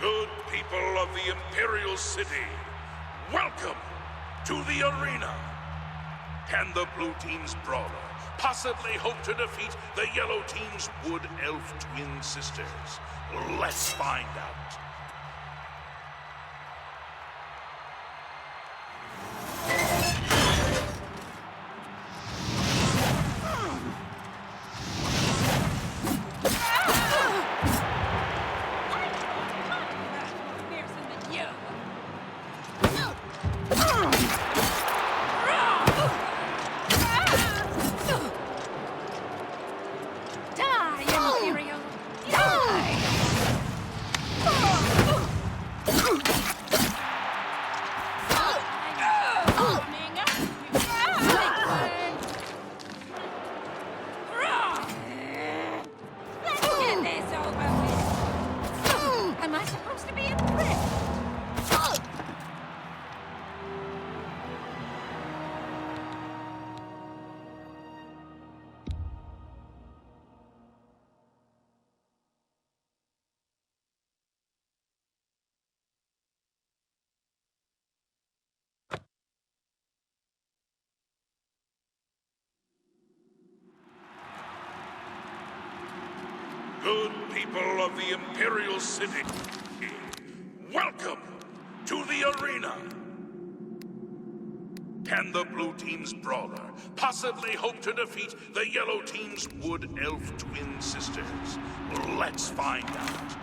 Good people of the Imperial City, welcome to the arena. Can the blue team's brawler possibly hope to defeat the yellow team's wood elf twin sisters? Let's find out. Good people of the Imperial City, welcome to the arena. Can the blue team's brawler possibly hope to defeat the yellow team's wood elf twin sisters? Let's find out.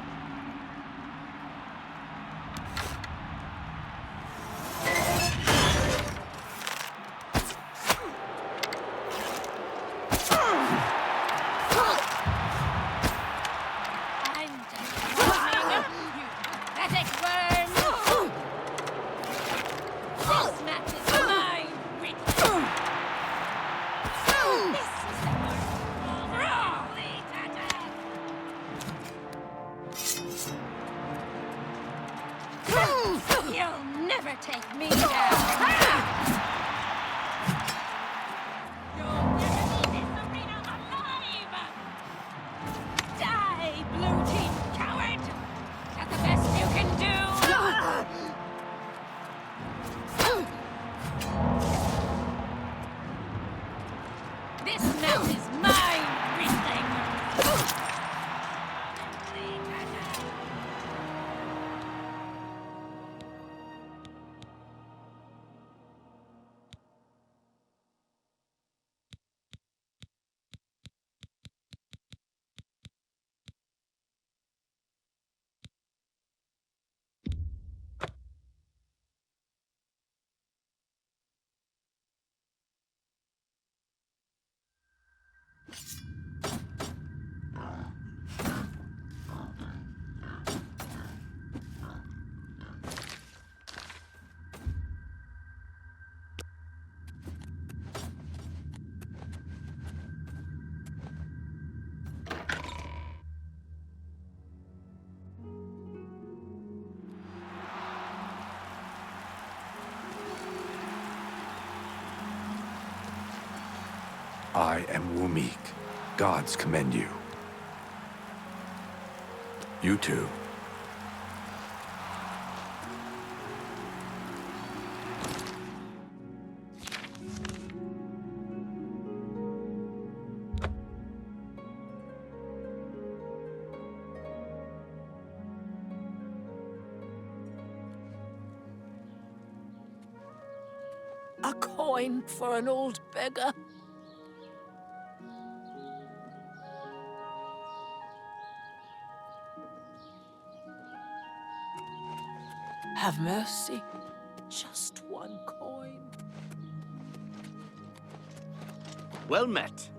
You'll never take me down! You'll never leave this arena alive! Die, blue team coward! Is that the best you can do? This mount is mine, Riesling! I am Wumik. Gods commend you. You too. A coin for an old beggar. Have mercy. Just one coin. Well met.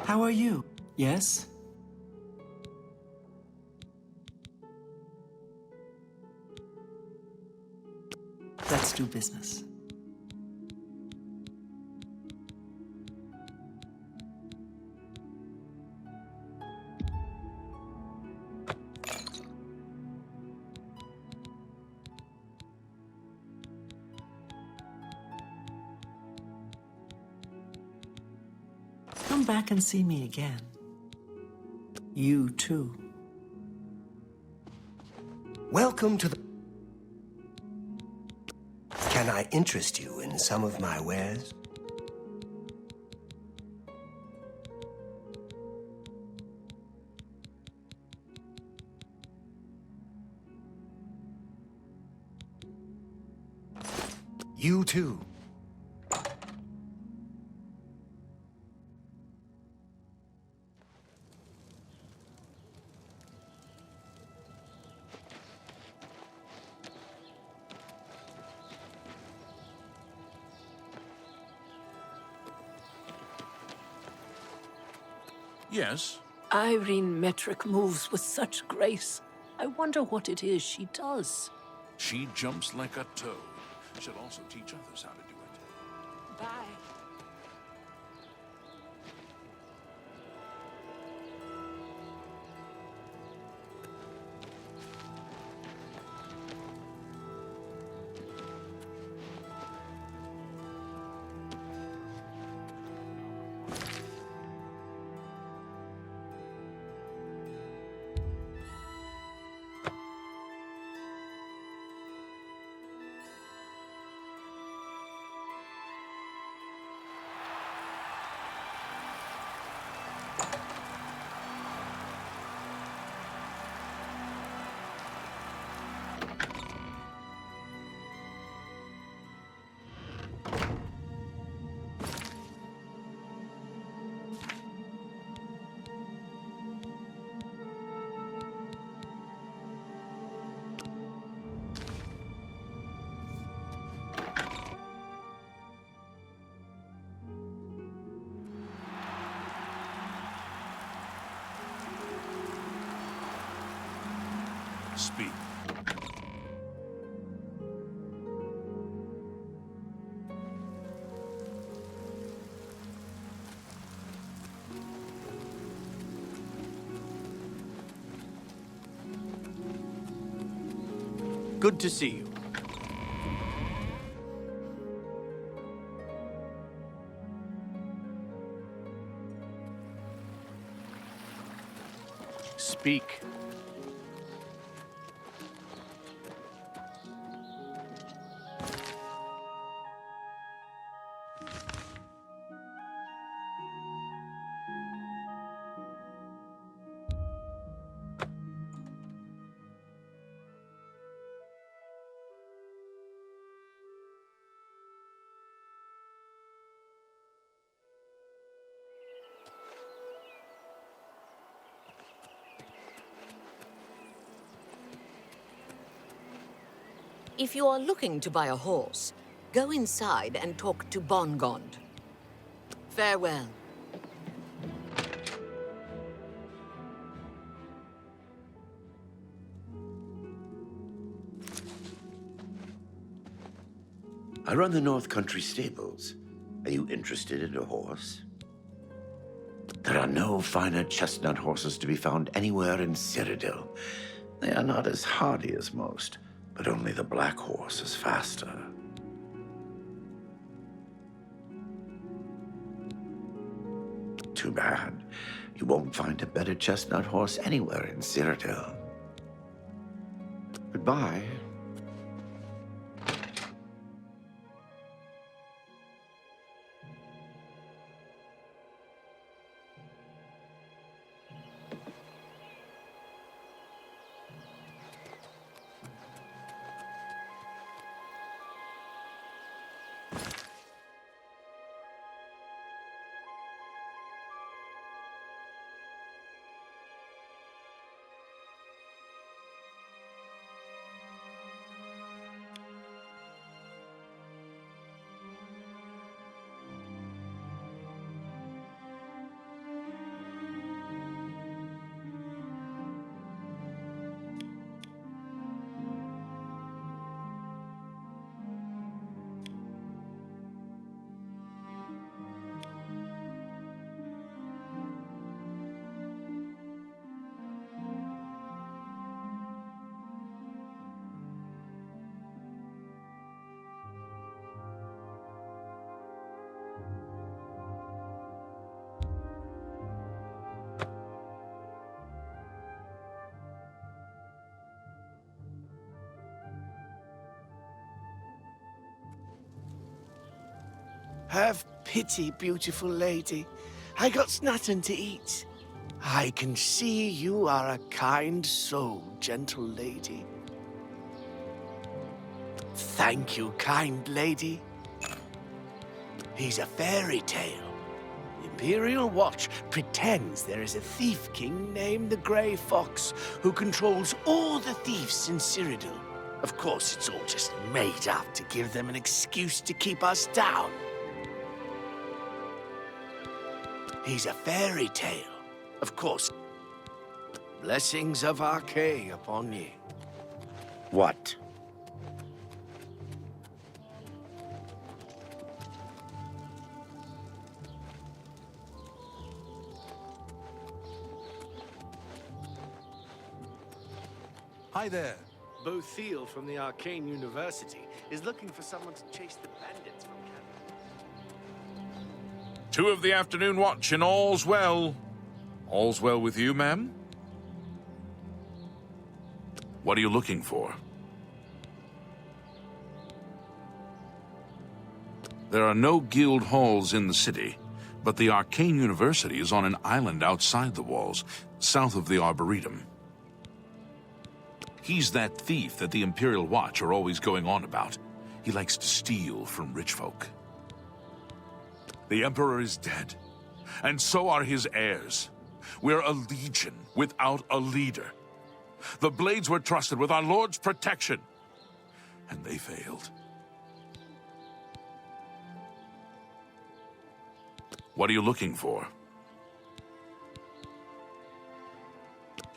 How are you? Yes? Let's do business. Come back and see me again. You too. Welcome to the... Can I interest you in some of my wares? You too. Yes? Irene Metric moves with such grace. I wonder what it is she does. She jumps like a toad. She'll also teach others how to do it. Bye. Speak. Good to see you. Speak. If you are looking to buy a horse, go inside and talk to Bongond. Farewell. I run the North Country stables. Are you interested in a horse? There are no finer chestnut horses to be found anywhere in Cyrodiil. They are not as hardy as most, but only the black horse is faster. Too bad. You won't find a better chestnut horse anywhere in Cyrodiil. Goodbye. Have pity, beautiful lady. I got nothing to eat. I can see you are a kind soul, gentle lady. Thank you, kind lady. He's a fairy tale. The Imperial Watch pretends there is a thief king named the Grey Fox who controls all the thieves in Cyrodiil. Of course, it's all just made up to give them an excuse to keep us down. He's a fairy tale. Of course. Blessings of Archay upon ye. What? Hi there. Bo Thiel from the Arcane University is looking for someone to chase the bandits from camp. 2 of the afternoon watch and all's well. All's well with you, ma'am? What are you looking for? There are no guild halls in the city, but the Arcane University is on an island outside the walls, south of the Arboretum. He's that thief that the Imperial Watch are always going on about. He likes to steal from rich folk. The Emperor is dead, and so are his heirs. We're a legion without a leader. The Blades were trusted with our Lord's protection, and they failed. What are you looking for?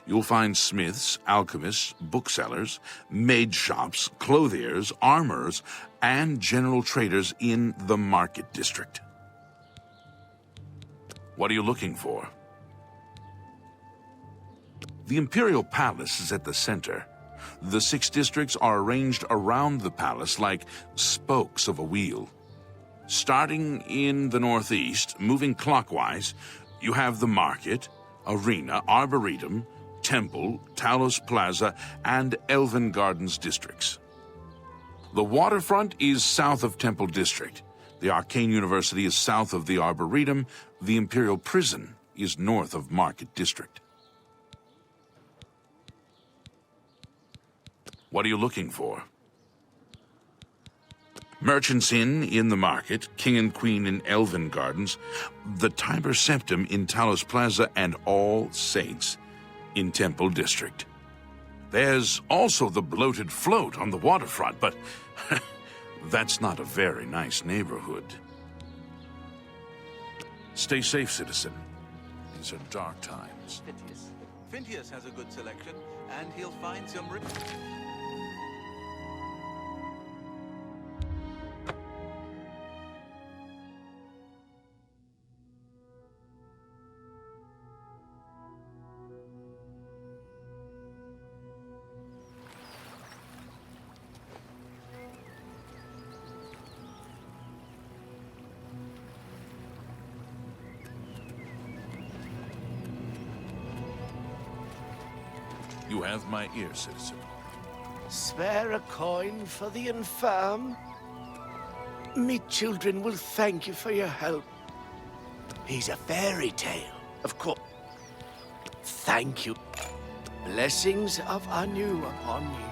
You'll find smiths, alchemists, booksellers, maid shops, clothiers, armorers, and general traders in the market district. What are you looking for? The Imperial Palace is at the center. The 6 districts are arranged around the palace like spokes of a wheel. Starting in the northeast, moving clockwise, you have the market, arena, arboretum, temple, Talos Plaza, and Elven Gardens districts. The waterfront is south of Temple District. The Arcane University is south of the Arboretum. The Imperial Prison is north of Market District. What are you looking for? Merchants Inn in the market, King and Queen in Elven Gardens, the Tiber Septim in Talos Plaza, and All Saints in Temple District. There's also the Bloated Float on the waterfront, but that's not a very nice neighborhood. Stay safe, citizen. These are dark times. Phintius has a good selection, and he'll find some... You have my ear, citizen. Spare a coin for the infirm? Me children will thank you for your help. He's a fairy tale, of course. Thank you. Blessings of Anu upon you.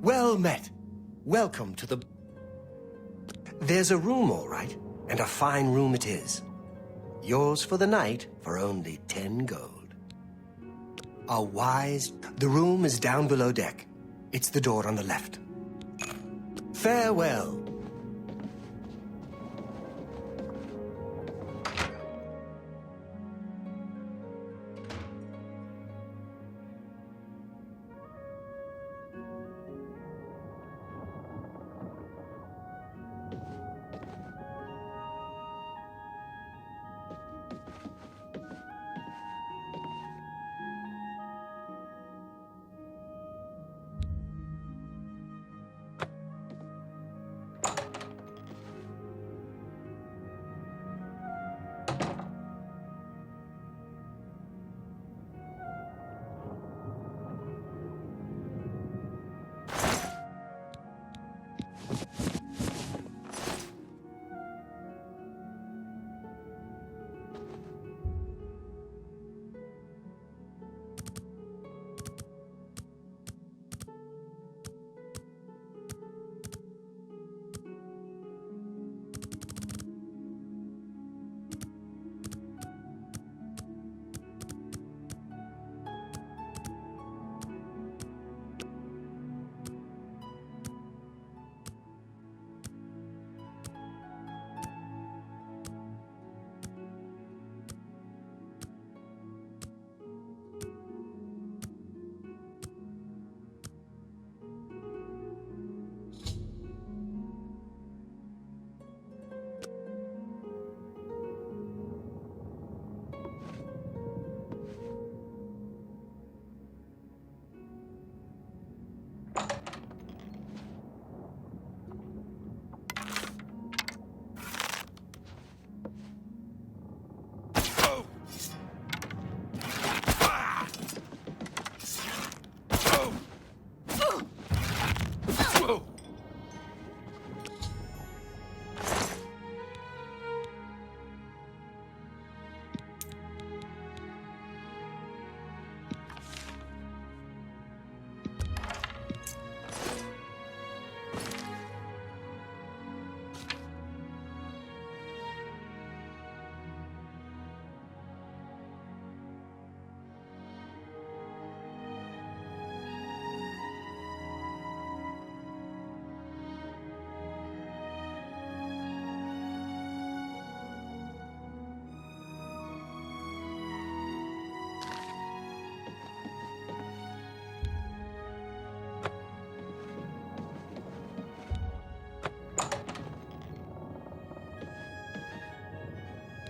Well met. Welcome to the... There's a room, all right, and a fine room it is. Yours for the night for only 10 gold. A wise... The room is down below deck. It's the door on the left. Farewell.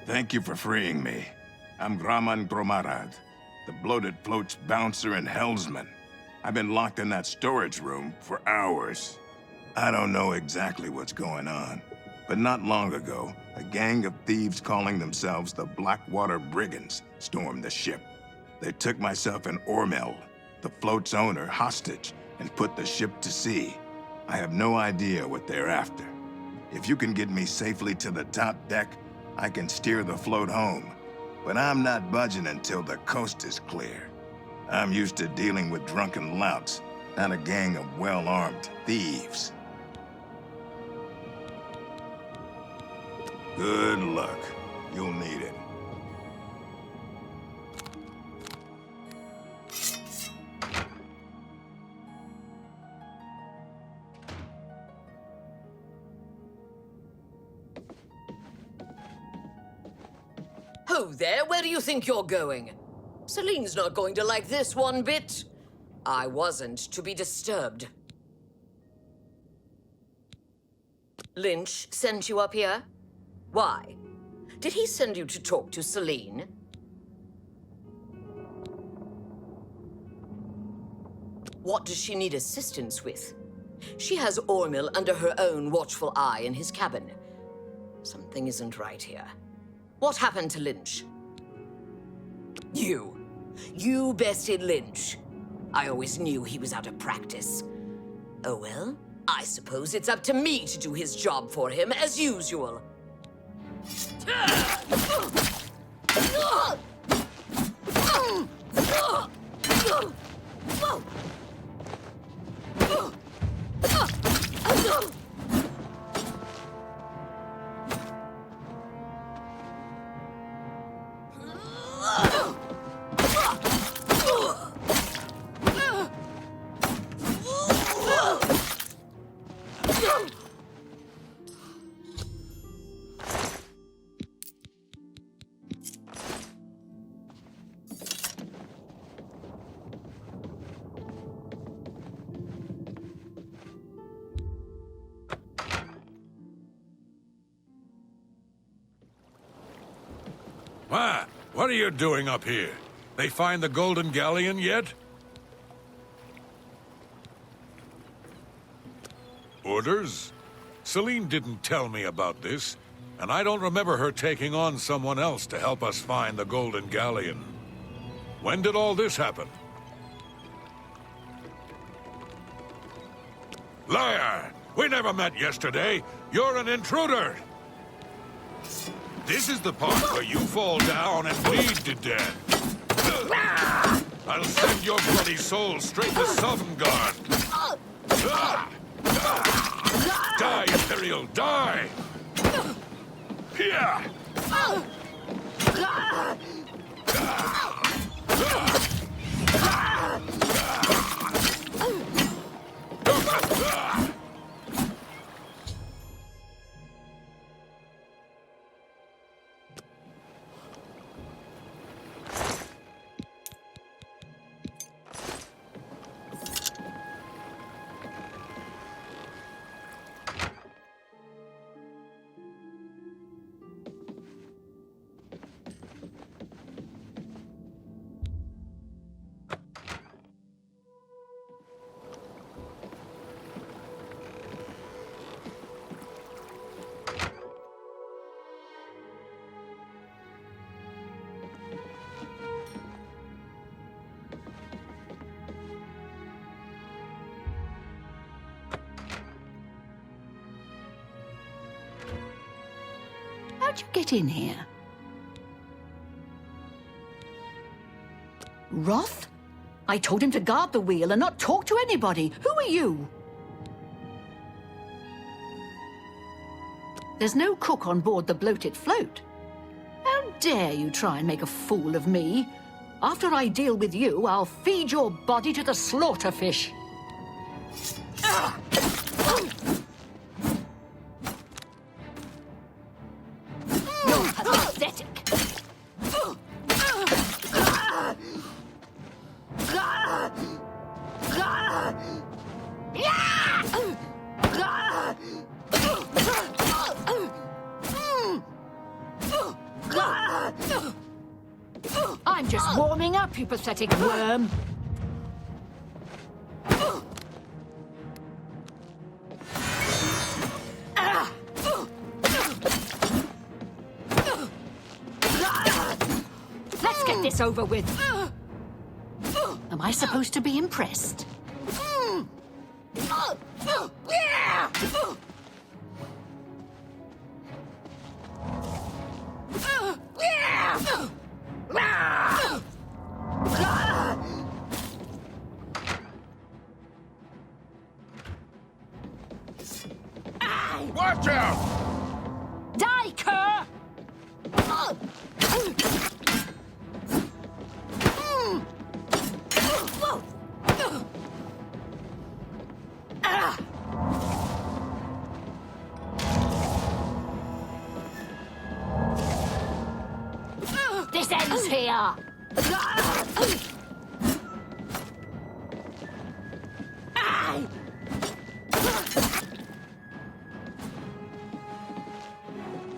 Thank you for freeing me. I'm Graman Gromarad, the bloated float's bouncer and helmsman. I've been locked in that storage room for hours. I don't know exactly what's going on, but not long ago, a gang of thieves calling themselves the Blackwater Brigands stormed the ship. They took myself and Ormel, the float's owner, hostage and put the ship to sea. I have no idea what they're after. If you can get me safely to the top deck, I can steer the float home. But I'm not budging until the coast is clear. I'm used to dealing with drunken louts, not a gang of well-armed thieves. Good luck. You'll need it. Ho there, where do you think you're going? Celine's not going to like this one bit. I wasn't to be disturbed. Lynch sent you up here? Why? Did he send you to talk to Celine? What does she need assistance with? She has Ormil under her own watchful eye in his cabin. Something isn't right here. What happened to Lynch? You bested Lynch. I always knew he was out of practice. Oh well, I suppose it's up to me to do his job for him, as usual. What are you doing up here? They find the Golden Galleon yet? Orders? Celine didn't tell me about this, and I don't remember her taking on someone else to help us find the Golden Galleon. When did all this happen? Liar! We never met yesterday. You're an intruder! This is the part where you fall down and bleed to death. I'll send your bloody soul straight to Sovngarde. Die, Imperial, die! Here! How'd you get in here? Roth? I told him to guard the wheel and not talk to anybody. Who are you? There's no cook on board the bloated float. How dare you try and make a fool of me? After I deal with you, I'll feed your body to the slaughterfish. You're pathetic. you pathetic worm! Let's get this over with. Am I supposed to be impressed? Watch out! Die, cur! This ends here!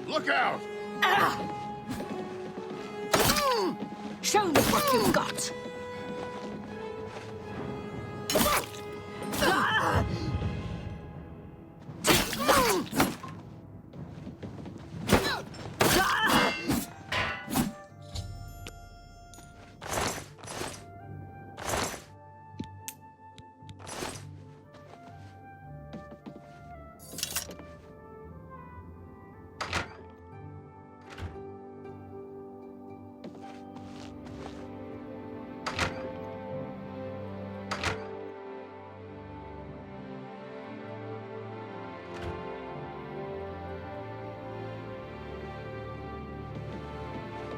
Look out! Show me what you've got!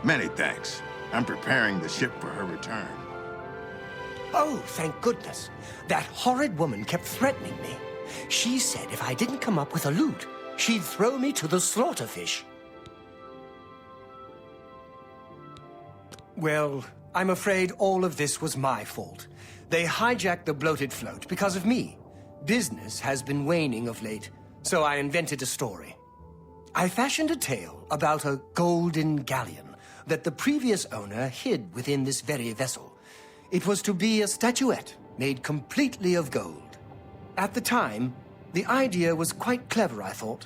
Many thanks. I'm preparing the ship for her return. Oh, thank goodness. That horrid woman kept threatening me. She said if I didn't come up with a loot, she'd throw me to the slaughterfish. Well, I'm afraid all of this was my fault. They hijacked the bloated float because of me. Business has been waning of late, so I invented a story. I fashioned a tale about a golden galleon that the previous owner hid within this very vessel. It was to be a statuette made completely of gold. At the time, the idea was quite clever, I thought.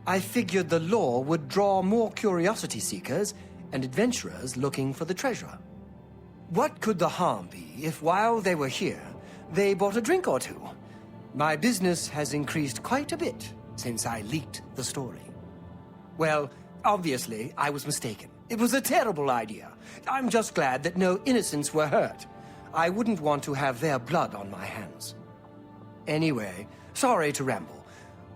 I figured the lore would draw more curiosity seekers and adventurers looking for the treasure. What could the harm be if while they were here, they bought a drink or two? My business has increased quite a bit since I leaked the story. Well, obviously, I was mistaken. It was a terrible idea. I'm just glad that no innocents were hurt. I wouldn't want to have their blood on my hands. Anyway, sorry to ramble.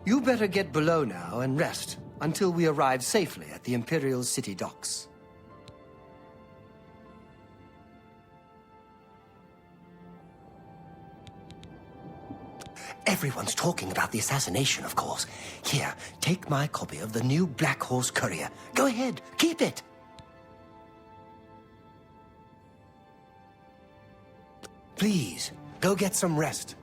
You better get below now and rest until we arrive safely at the Imperial City docks. Everyone's talking about the assassination, of course. Here, take my copy of the new Black Horse Courier. Go ahead, keep it. Please, go get some rest.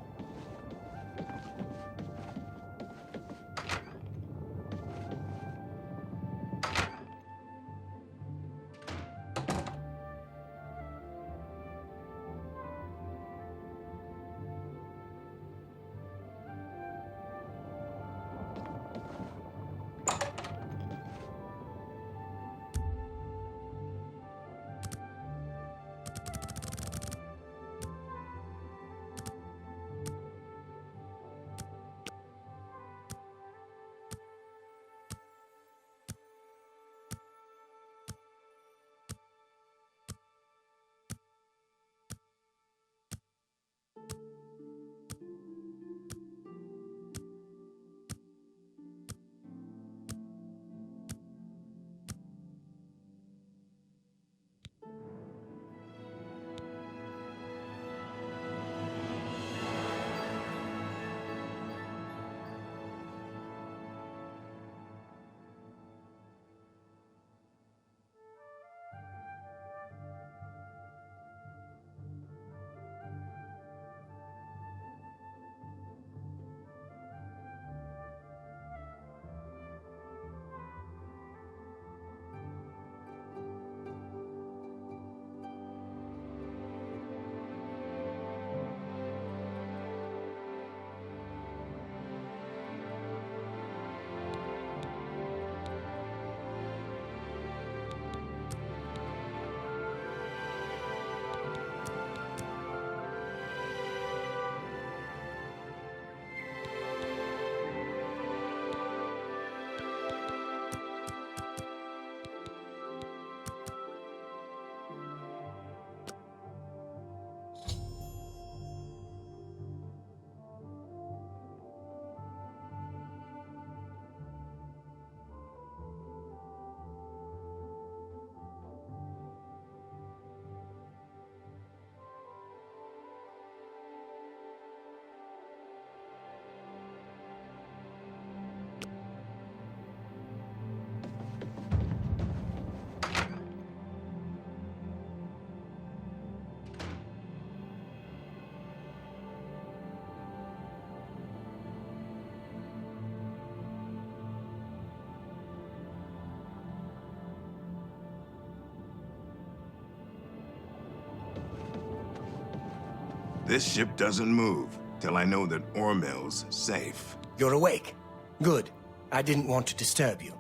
This ship doesn't move till I know that Ormill's safe. You're awake. Good. I didn't want to disturb you.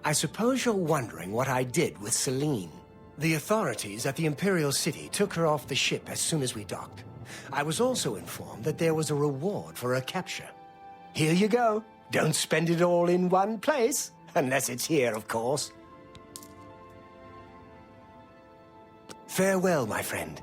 I suppose you're wondering what I did with Celine. The authorities at the Imperial City took her off the ship as soon as we docked. I was also informed that there was a reward for her capture. Here you go. Don't spend it all in one place. Unless it's here, of course. Farewell, my friend.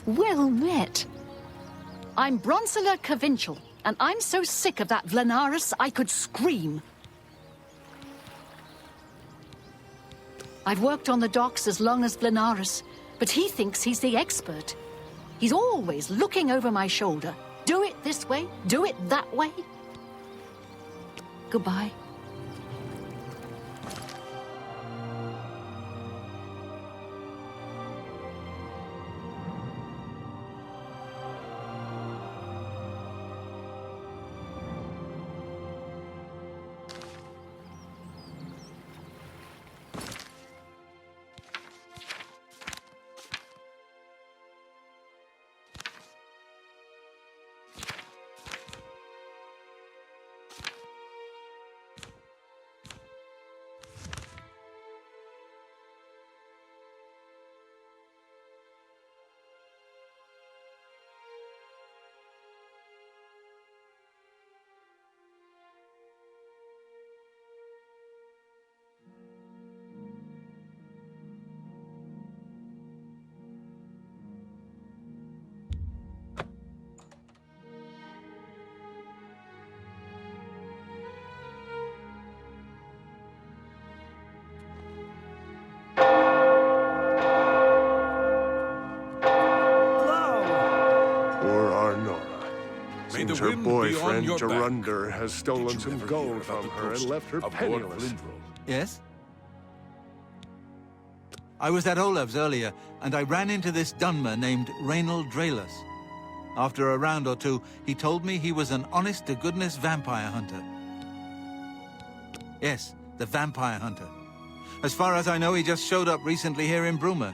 Well met. I'm Bronsula Cavinchel, and I'm so sick of that Vlanaris I could scream. I've worked on the docks as long as Vlanaris, but he thinks he's the expert. He's always looking over my shoulder. Do it this way, do it that way. Goodbye. Seems her boyfriend, Jarunder, has stolen some gold from her and left her penniless. Yes? I was at Olav's earlier, and I ran into this Dunmer named Raynald Draelus. After a round or two, he told me he was an honest-to-goodness vampire hunter. Yes, the vampire hunter. As far as I know, he just showed up recently here in Bruma.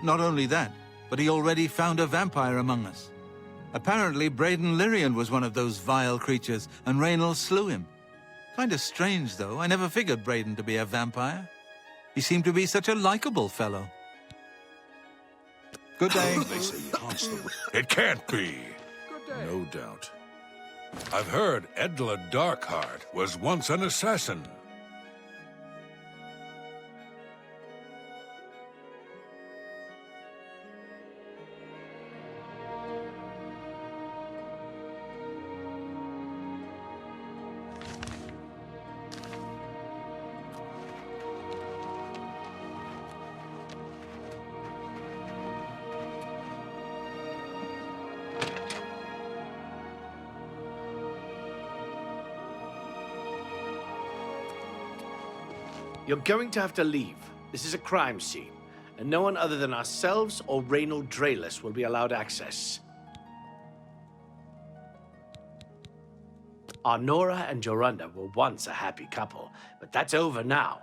Not only that, but he already found a vampire among us. Apparently, Braden Lyrian was one of those vile creatures, and Raynald slew him. Kinda strange, though. I never figured Braden to be a vampire. He seemed to be such a likable fellow. Good day. They say he haunts the... It can't be. Good day. No doubt. I've heard Edla Darkheart was once an assassin. You're going to have to leave. This is a crime scene, and no one other than ourselves or Reynold Draelus will be allowed access. Our Nora and Jorunda were once a happy couple, but that's over now.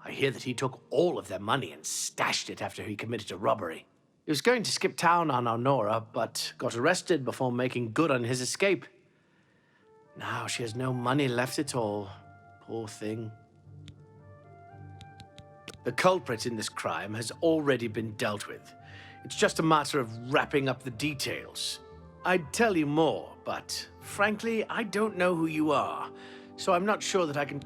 I hear that he took all of their money and stashed it after he committed a robbery. He was going to skip town on our Nora, but got arrested before making good on his escape. Now she has no money left at all. Poor thing. The culprit in this crime has already been dealt with. It's just a matter of wrapping up the details. I'd tell you more, but frankly, I don't know who you are, so I'm not sure that I can...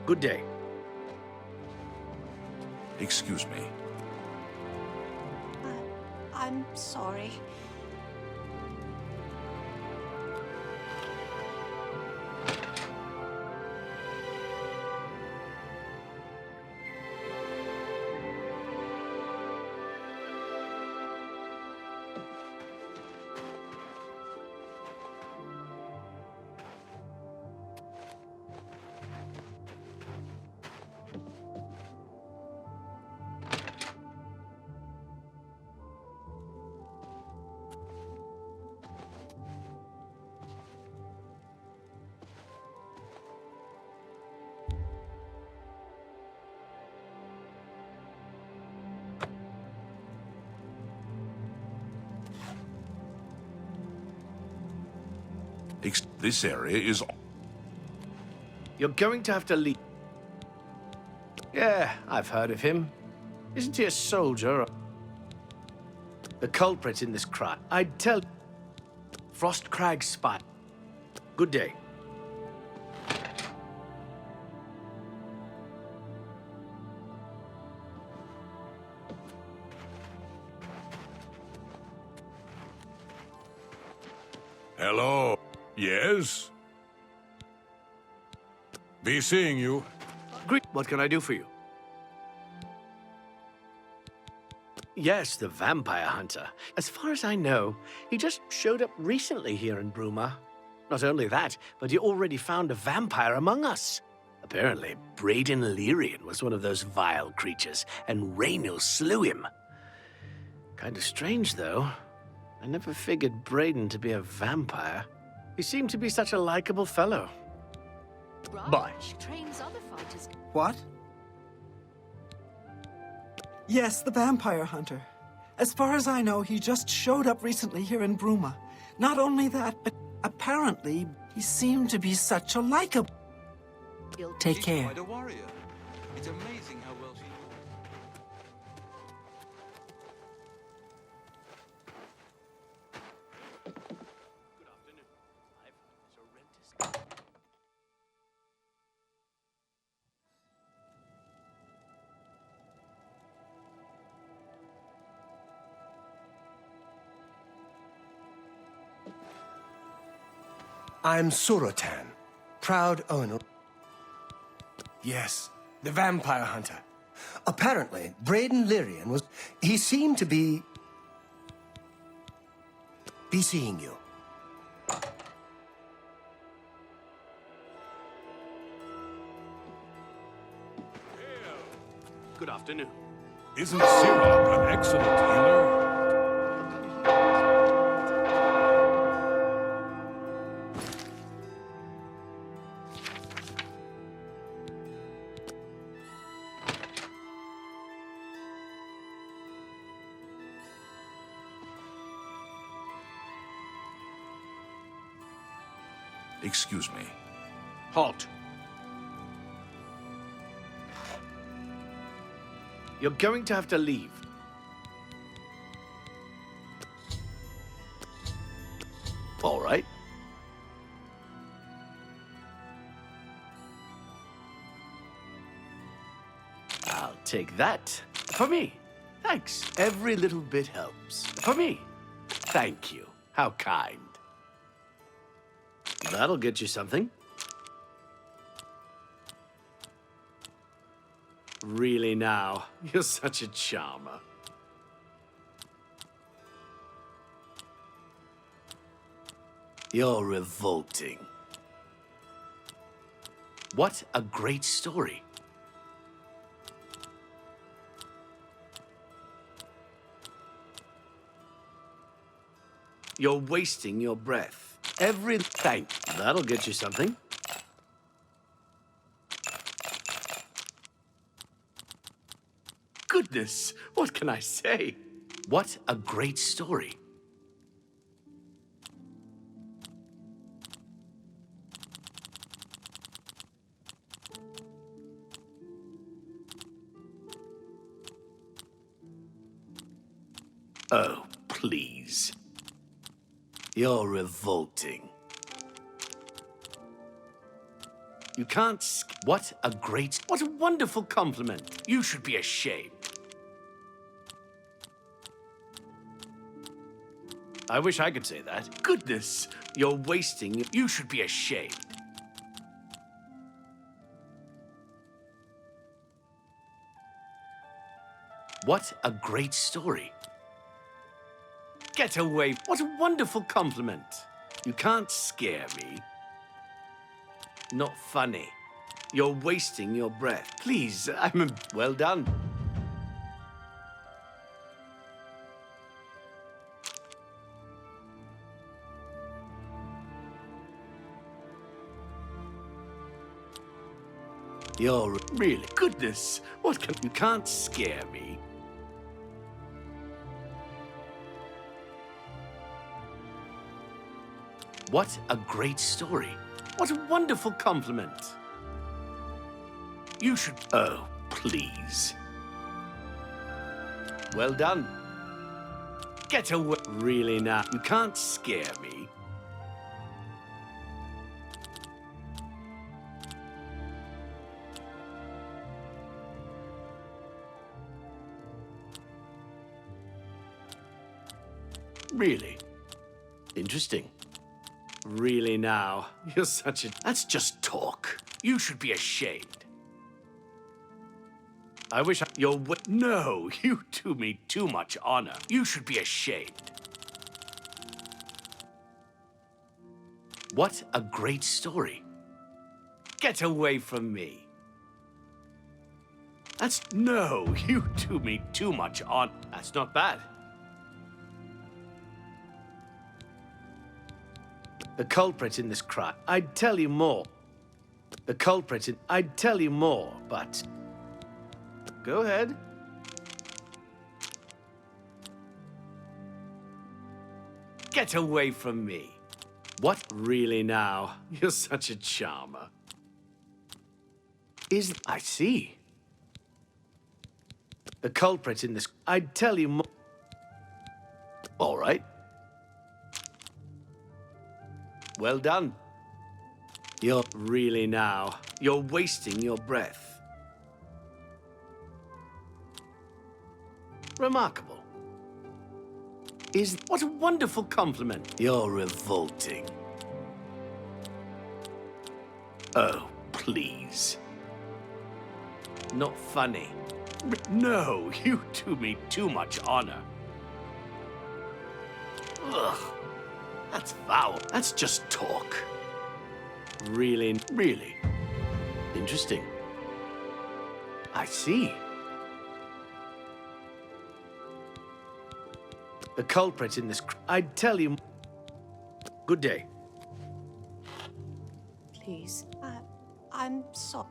Good day. Excuse me. I'm sorry. This area is... You're going to have to leave. Yeah, I've heard of him. Isn't he a soldier? The culprit in this crime. I'd tell... Frostcrag spy. Good day. Hello. Yes? Be seeing you. Great. What can I do for you? Yes, the vampire hunter. As far as I know, he just showed up recently here in Bruma. Not only that, but he already found a vampire among us. Apparently, Braden Lyrian was one of those vile creatures, and Raynil slew him. Kind of strange, though. I never figured Braden to be a vampire. He seemed to be such a likable fellow. Bye. Trains other fighters. What? Yes, the vampire hunter. As far as I know, he just showed up recently here in Bruma. Not only that, but apparently he seemed to be such a likable... Take care. Quite a warrior. It's amazing how well she... I'm Surotan, proud owner. Yes, the vampire hunter. Apparently, Braden Lyrian was... He seemed to be seeing you. Good afternoon. Isn't Sirach an excellent healer? Excuse me. Halt. You're going to have to leave. All right. I'll take that. For me. Thanks. Every little bit helps. For me. Thank you. How kind. That'll get you something. Really now, you're such a charmer. You're revolting. What a great story. You're wasting your breath. That'll get you something. Goodness, what can I say? What a great story. Oh, please. You're revolting. You can't what a wonderful compliment. You should be ashamed. I wish I could say that. Goodness, you're wasting. You should be ashamed. What a great story. Get away. What a wonderful compliment. You can't scare me. Not funny. You're wasting your breath. Please, well done. You're really goodness. You can't scare me. What a great story. What a wonderful compliment. You should... Oh, please. Well done. Get away. Really now. You can't scare me. Really? Interesting. Really now, you're such a... That's just talk. You should be ashamed. I wish you're... No, you do me too much honor. You should be ashamed. What a great story. Get away from me. No, you do me too much honor. That's not bad. The culprit in this crime. I'd tell you more. The culprit in... I'd tell you more, but... Go ahead. Get away from me. What? Really now? You're such a charmer. I see. The culprit in this... I'd tell you more. All right. Well done. You're really now. You're wasting your breath. Remarkable. What a wonderful compliment. You're revolting. Oh, please. Not funny. No, you do me too much honor. Ugh. That's foul. That's just talk. Really? Interesting. I see. The culprit in this... I'd tell you... Good day. Please. I'm sorry.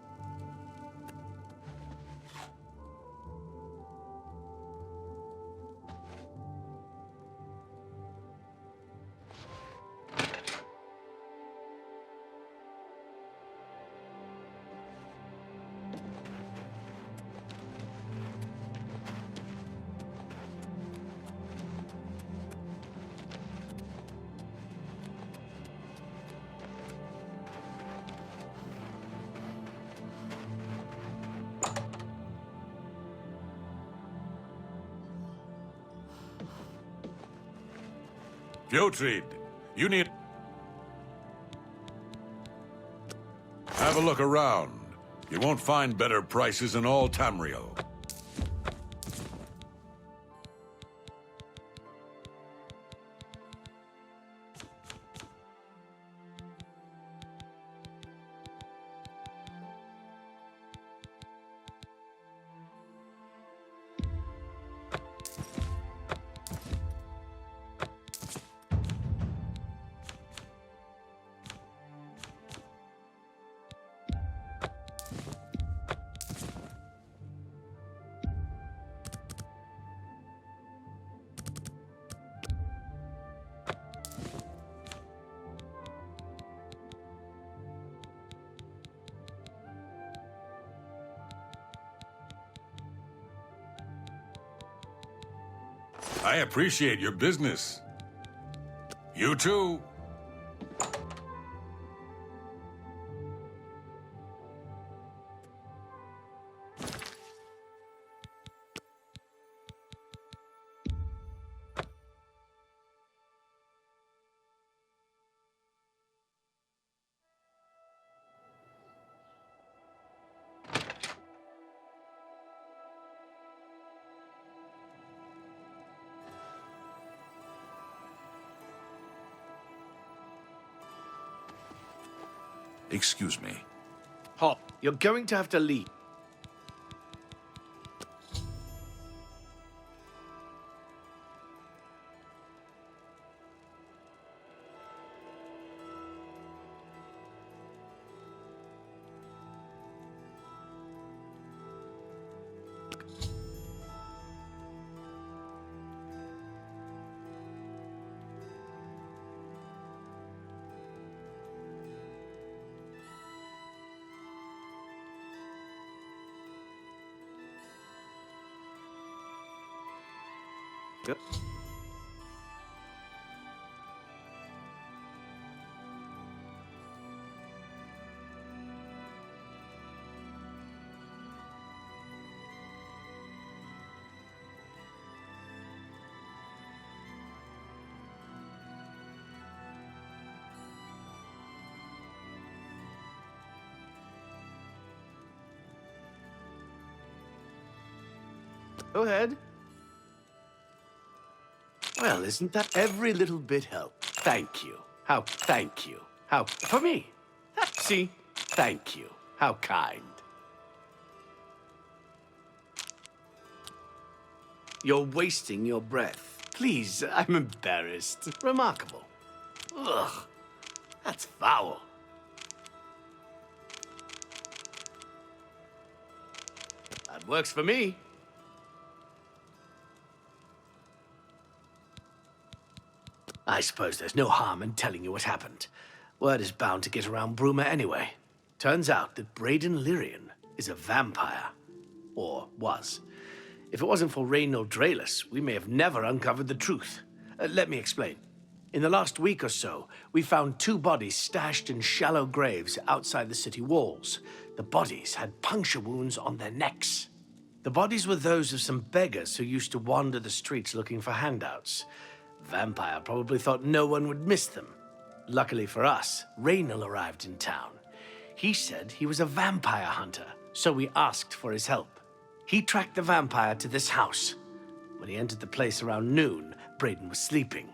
Putrid, you need... Have a look around. You won't find better prices in all Tamriel. I appreciate your business. You too. Excuse me. Hop, you're going to have to leave. Yep. Go ahead. Well, isn't that every little bit help? Thank you. How thank you. How for me. See? Thank you. How kind. You're wasting your breath. Please, I'm embarrassed. Remarkable. Ugh. That's foul. That works for me. I suppose there's no harm in telling you what happened. Word is bound to get around Bruma anyway. Turns out that Brayden Lyrian is a vampire. Or was. If it wasn't for Reynald Draelus, we may have never uncovered the truth. Let me explain. In the last week or so, we found 2 bodies stashed in shallow graves outside the city walls. The bodies had puncture wounds on their necks. The bodies were those of some beggars who used to wander the streets looking for handouts. Vampire probably thought no one would miss them. Luckily for us, Reynald arrived in town. He said he was a vampire hunter, so we asked for his help. He tracked the vampire to this house. When he entered the place around noon, Brayden was sleeping.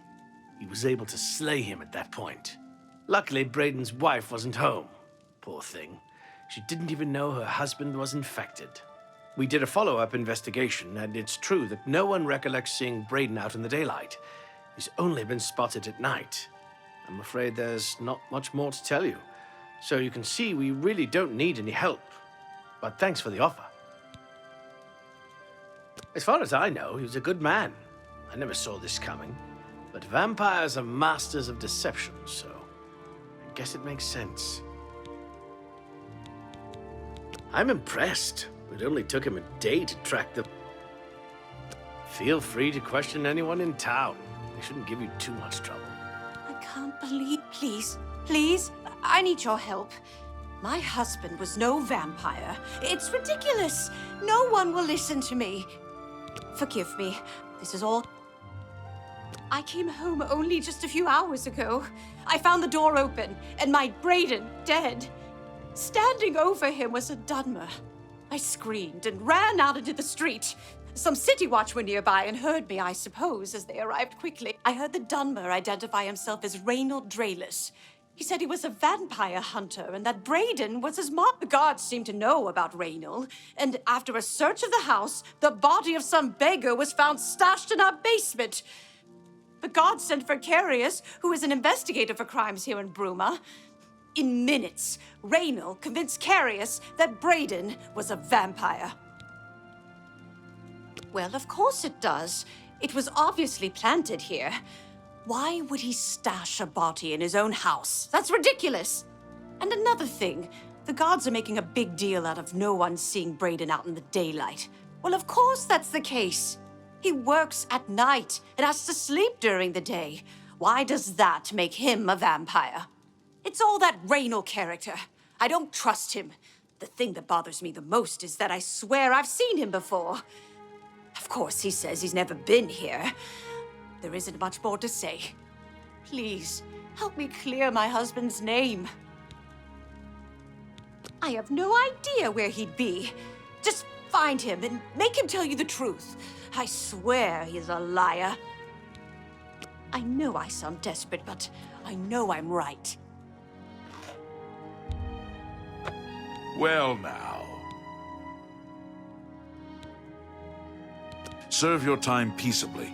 He was able to slay him at that point. Luckily, Brayden's wife wasn't home. Poor thing. She didn't even know her husband was infected. We did a follow-up investigation, and it's true that no one recollects seeing Brayden out in the daylight. He's only been spotted at night. I'm afraid there's not much more to tell you. So you can see we really don't need any help. But thanks for the offer. As far as I know, he was a good man. I never saw this coming. But vampires are masters of deception, so I guess it makes sense. I'm impressed. It only took him a day to track the... Feel free to question anyone in town. They shouldn't give you too much trouble. I can't believe... Please, please, I need your help. My husband was no vampire. It's ridiculous. No one will listen to me. Forgive me. This is all... I came home only just a few hours ago. I found the door open and my Braden dead. Standing over him was a Dunmer. I screamed and ran out into the street. Some city watch were nearby and heard me, I suppose, as they arrived quickly. I heard the Dunmer identify himself as Reynold Drayless. He said he was a vampire hunter and that Braden was his mom. The guards seemed to know about Reynold, and after a search of the house, the body of some beggar was found stashed in our basement. The guards sent for Carius, who is an investigator for crimes here in Bruma. In minutes, Reynold convinced Carius that Braden was a vampire. Well, of course it does. It was obviously planted here. Why would he stash a body in his own house? That's ridiculous. And another thing, the guards are making a big deal out of no one seeing Braden out in the daylight. Well, of course that's the case. He works at night and has to sleep during the day. Why does that make him a vampire? It's all that Reynold character. I don't trust him. The thing that bothers me the most is that I swear I've seen him before. Of course, he says he's never been here. There isn't much more to say. Please, help me clear my husband's name. I have no idea where he'd be. Just find him and make him tell you the truth. I swear he's a liar. I know I sound desperate, but I know I'm right. Well now. Serve your time peaceably.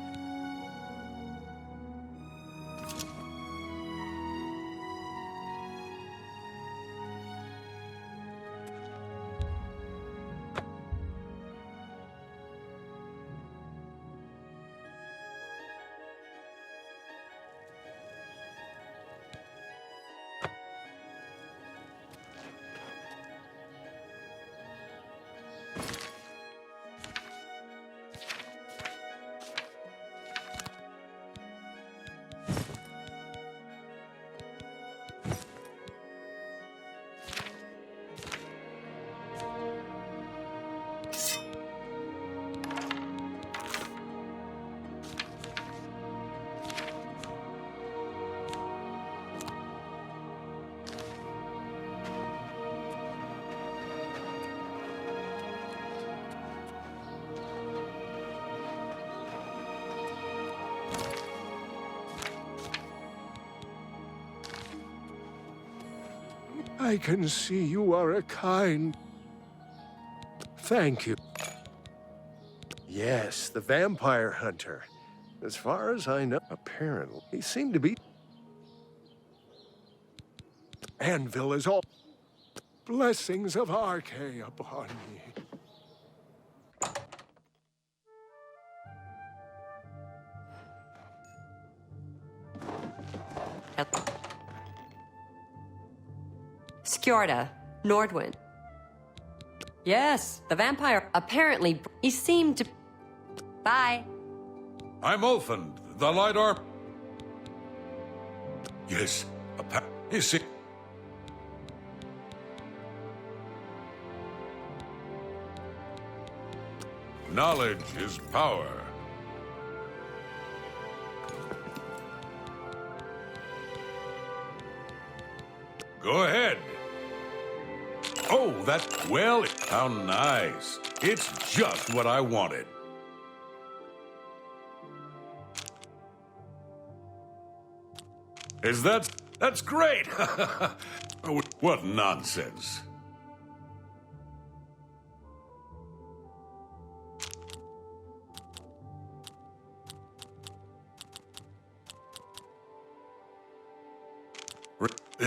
I can see you are a kind... Thank you. Yes, the vampire hunter. As far as I know, apparently, he seemed to be... Anvil is all... Blessings of Arche upon me. Skjorda, Nordwind. Yes, the vampire. Apparently, he seemed to... Bye. I'm Ulfund, the Lidar. Yes, is it? Knowledge is power. Go ahead. Oh, well, how nice. It's just what I wanted. That's great. What nonsense.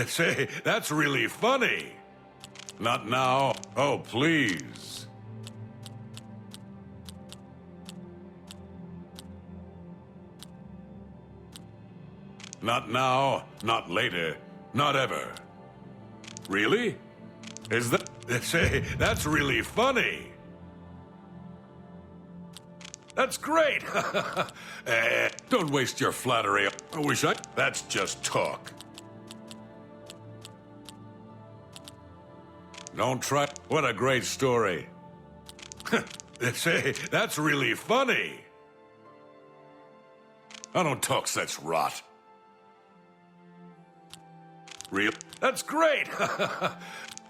Say, that's really funny. Not now. Oh, please. Not now, not later, not ever. Really? Say, that's really funny. That's great. Don't waste your flattery. That's just talk. Don't try. What a great story. Say, that's really funny. I don't talk such rot. Real? That's great!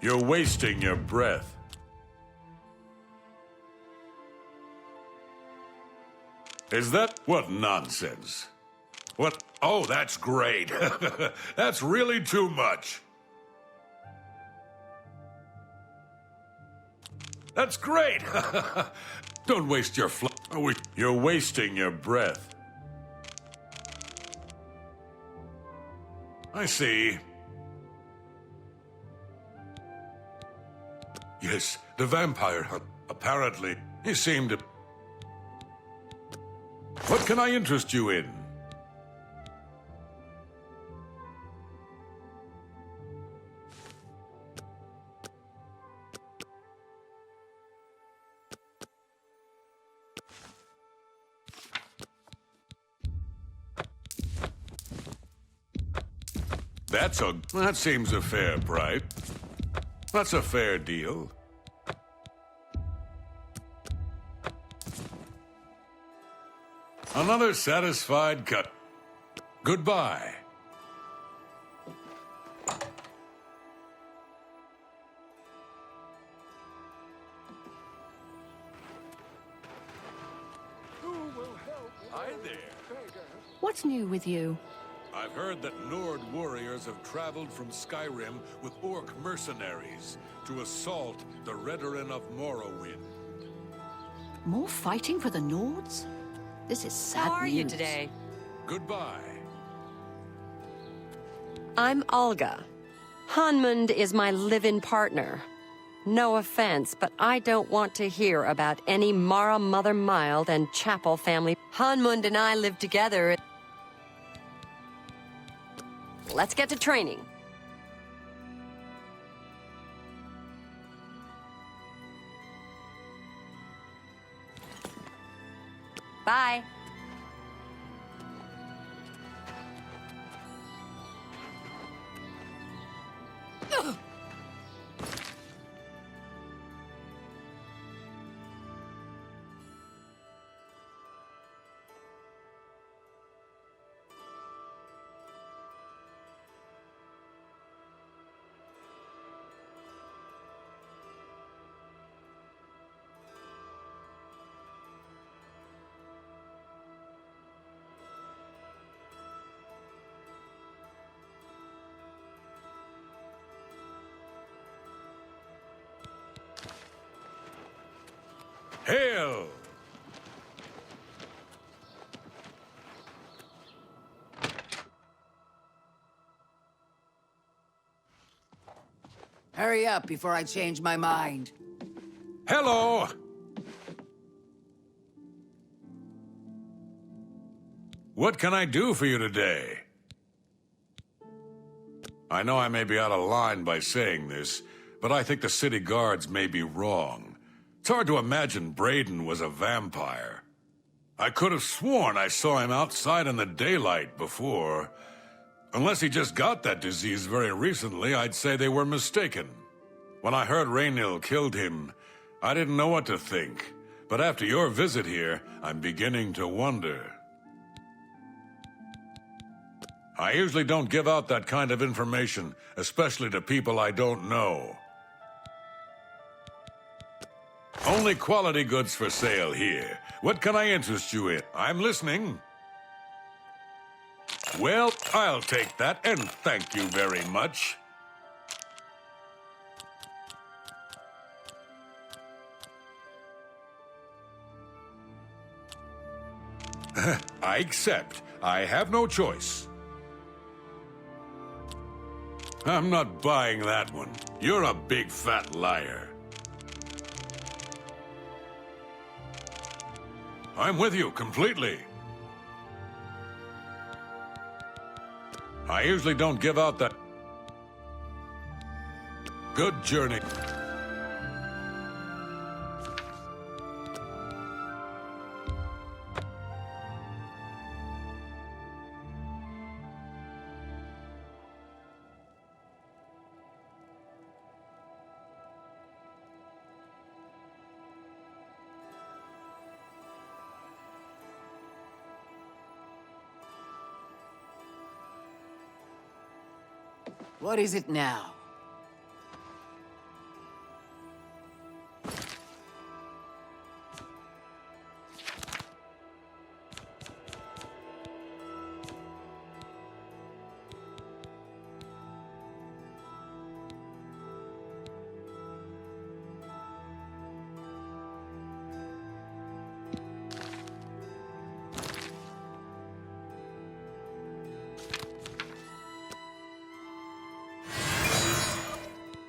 You're wasting your breath. Is that... what nonsense? What? Oh, that's great. That's really too much. That's great! Don't waste your you're wasting your breath. I see. Yes, the vampire hunt. Apparently, he seemed to... What can I interest you in? That seems a fair price. That's a fair deal. Another satisfied cut. Goodbye. Hi there. What's new with you? I've heard that Nord warriors have traveled from Skyrim with orc mercenaries to assault the Redoran of Morrowind. More fighting for the Nords? This is sad How are news. you today? Goodbye. I'm Olga. Hanmund is my live-in partner. No offense, but I don't want to hear about any Mara Mother Mild and Chapel family. Hanmund and I live together. Let's get to training. Bye. Hail! Hurry up before I change my mind. Hello! What can I do for you today? I know I may be out of line by saying this, but I think the city guards may be wrong. It's hard to imagine Braden was a vampire. I could have sworn I saw him outside in the daylight before. Unless he just got that disease very recently, I'd say they were mistaken. When I heard Raynil killed him, I didn't know what to think. But after your visit here, I'm beginning to wonder. I usually don't give out that kind of information, especially to people I don't know. Only quality goods for sale here. What can I interest you in? I'm listening. Well, I'll take that, and thank you very much. I accept. I have no choice. I'm not buying that one. You're a big fat liar. I'm with you completely. I usually don't give out that. Good journey. What is it now?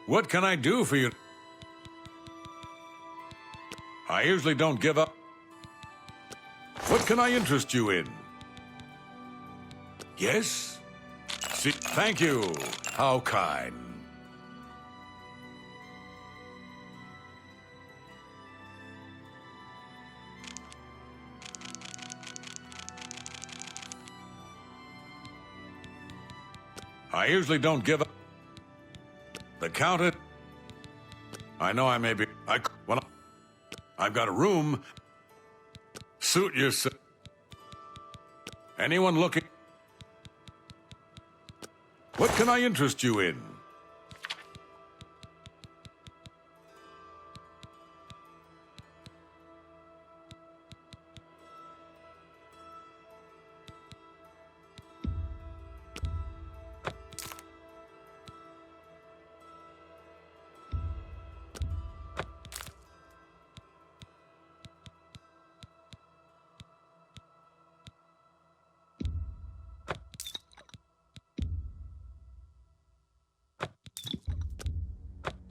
What can I do for you? I usually don't give up. What can I interest you in? Yes? See, thank you. How kind. I usually don't give up. The Countess. I know I may be. Well, I've got a room. Suit yourself. Anyone looking? What can I interest you in?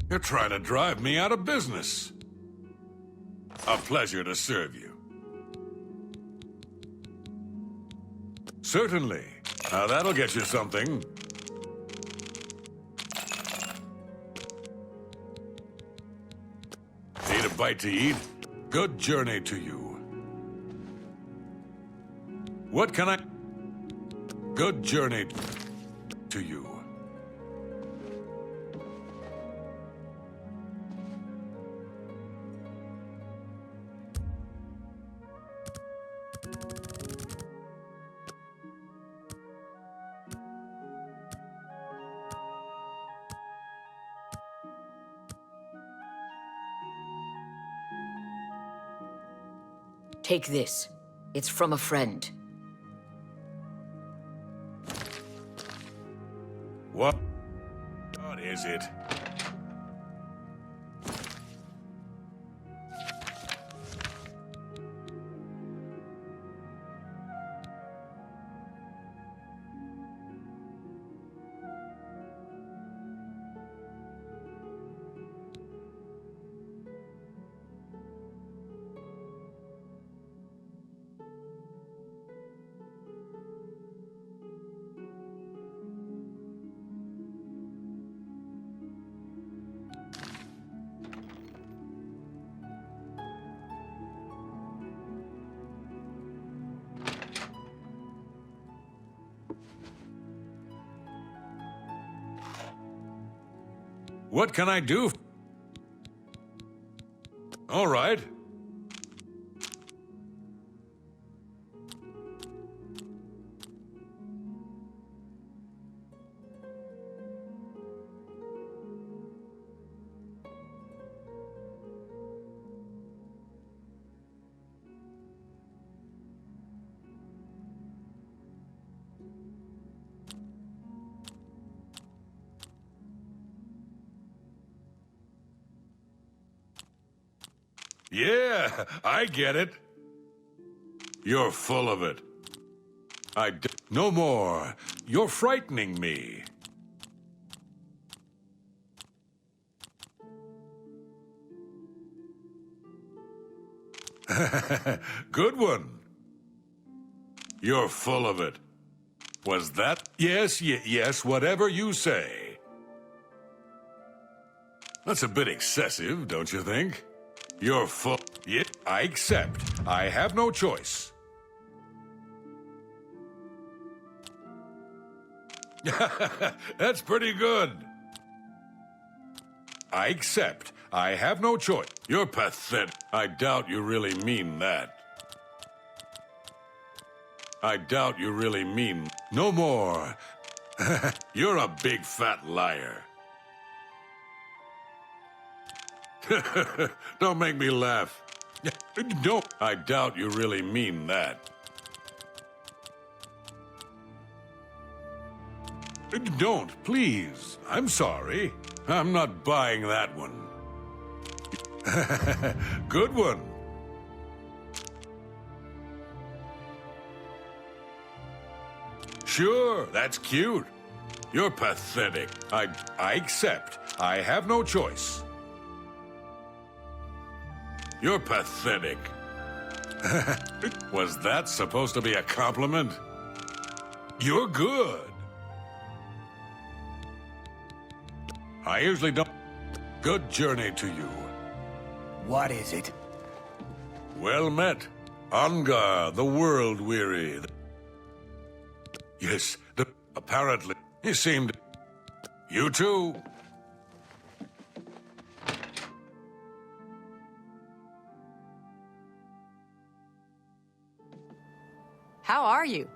You're trying to drive me out of business. A pleasure to serve you. Certainly. Now that'll get you something. Need a bite to eat? Good journey to you. What can I... Good journey to you. Take this. It's from a friend. What is it? What can I do? All right. Yeah, I get it. You're full of it. No more. You're frightening me. Good one. You're full of it. Was that? Yes, yes, whatever you say. That's a bit excessive, don't you think? You're full. Yeah, I accept. I have no choice. That's pretty good. I accept. I have no choice. You're pathetic. I doubt you really mean that. I doubt you really mean no more. You're a big fat liar. Don't make me laugh. Don't. I doubt you really mean that. Don't, please. I'm sorry. I'm not buying that one. Good one. Sure, that's cute. You're pathetic. I accept. I have no choice. You're pathetic. Was that supposed to be a compliment? You're good. I usually don't. Good journey to you. What is it? Well met. Angar, the world-weary. Yes, apparently, he seemed... You too. How are you?